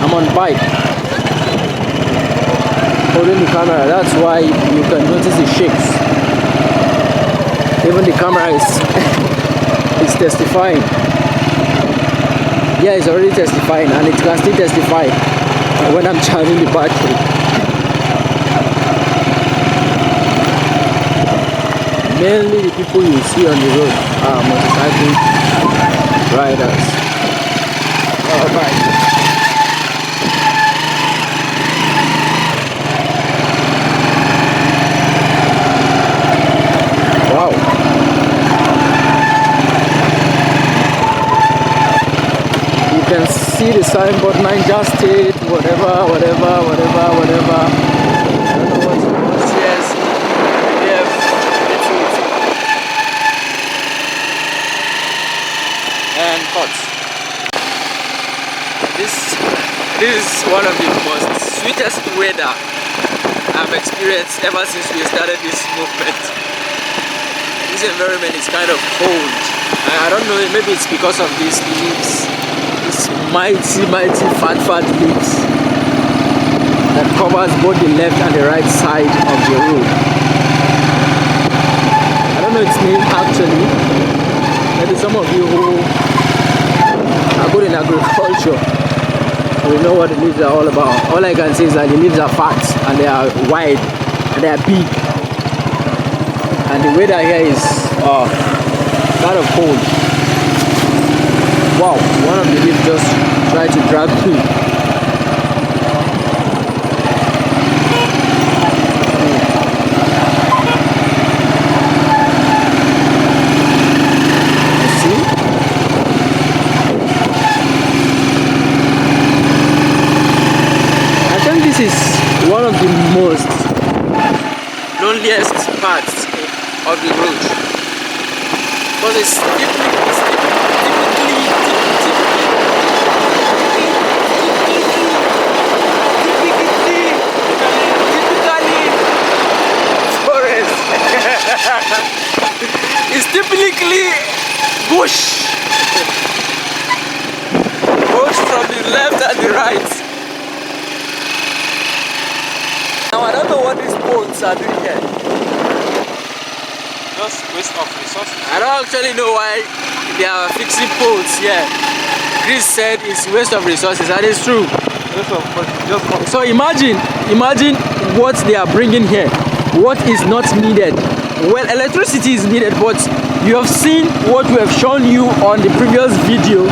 I'm on bike, holding the camera. That's why you can notice it shakes. Even the camera is is testifying. Yeah, it's already testifying, and it can still testify when I'm charging the battery. Mainly the people you see on the road are motorcycle riders. Alright. Wow. You can see the signboard, Niger State, whatever. I don't know what's yes. Yeah. And cuts. This is one of the most sweetest weather I've experienced ever since we started this movement. This environment is kind of cold. I don't know, maybe it's because of these leaves, these mighty fat leaves that covers both the left and the right side of the road. I don't know its name actually. Maybe some of you who are good in agriculture will know what the leaves are all about. All I can say is that the leaves are fat and they are wide and they are big. And the weather here is kind of cold. Wow, one of the leaves just tried to drag me. This is one of the most loneliest parts of the road because it's typically forest. It's typically bush, both from the left and the right. Now I don't know what these poles are doing here. Just waste of resources. I don't actually know why they are fixing poles here. Chris said it's waste of resources, and it's true. So imagine what they are bringing here. What is not needed? Well, electricity is needed, but you have seen what we have shown you on the previous video,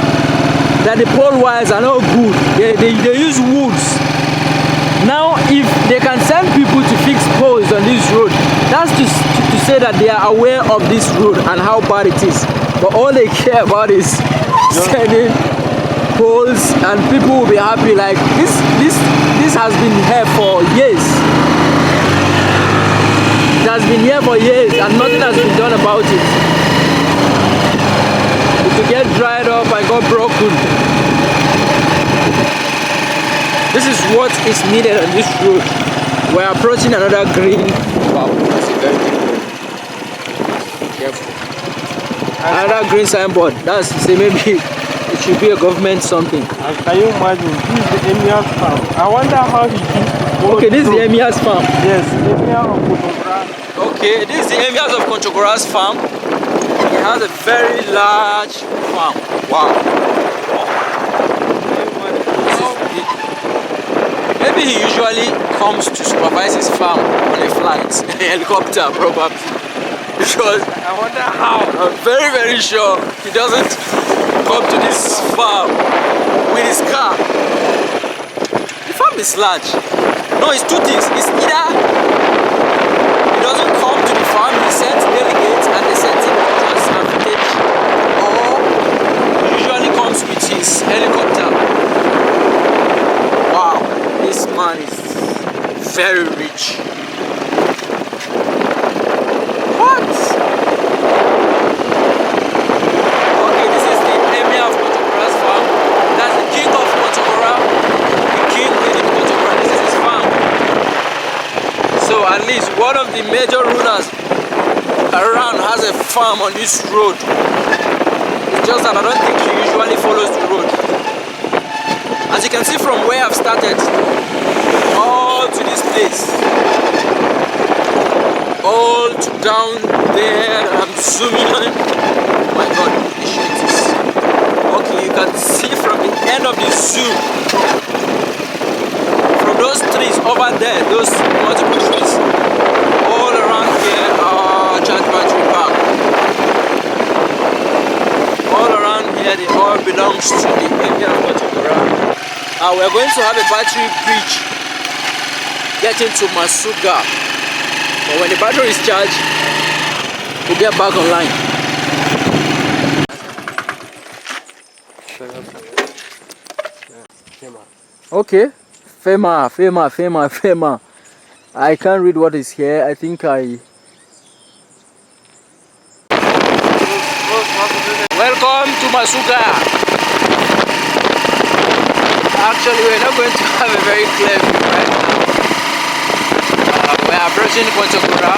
that the pole wires are not good. They use woods. Now, if they can send people to fix poles on this road, that's to say that they are aware of this road and how bad it is. But all they care about is sending poles, and people will be happy. Like this has been here for years. It has been here for years, and nothing has been done about it. It will get dried up and got broken. This is what is needed on this road. We're approaching another green. Wow, that's a very big road. Careful. Another green signboard. That's say maybe it should be a government something. Can you imagine? This is the Emir's farm. I wonder how he keeps. Okay, this is the Emir's farm. Yes, Emir of Kontagora. Okay, this is the Emir of Kontagora's farm. He has a very large farm. Wow. Maybe he usually comes to supervise his farm on a flight, a helicopter probably. Because I wonder how. I'm very sure he doesn't come to this farm with his car. The farm is large. No, it's two things. It's either he doesn't come to the farm, he sends delegates and they send him just an invitation, or he usually comes with his helicopter. Wow, this man is very rich. What? Okay, this is the Emir of Kontagora's farm. That's the king of Kontagora, the king in Kontagora. This is his farm. So at least one of the major rulers around has a farm on this road. It's just that I don't think he usually follows the road. As you can see from where I've started, all to this place, all to down there. I'm zooming in. Oh my God, this shit is... Okay, you can see from the end of the zoo, from those trees over there, those multiple trees, all around here are charge battery park. All around here, they all belongs to the area of Kontagora. We're going to have a battery bridge getting to Masuga. But when the battery is charged, we'll get back online. Okay, Fema. I can't read what is here. I think Welcome to Masuga. Actually, we're not going to have a very clear view right now. We are approaching Kontagora.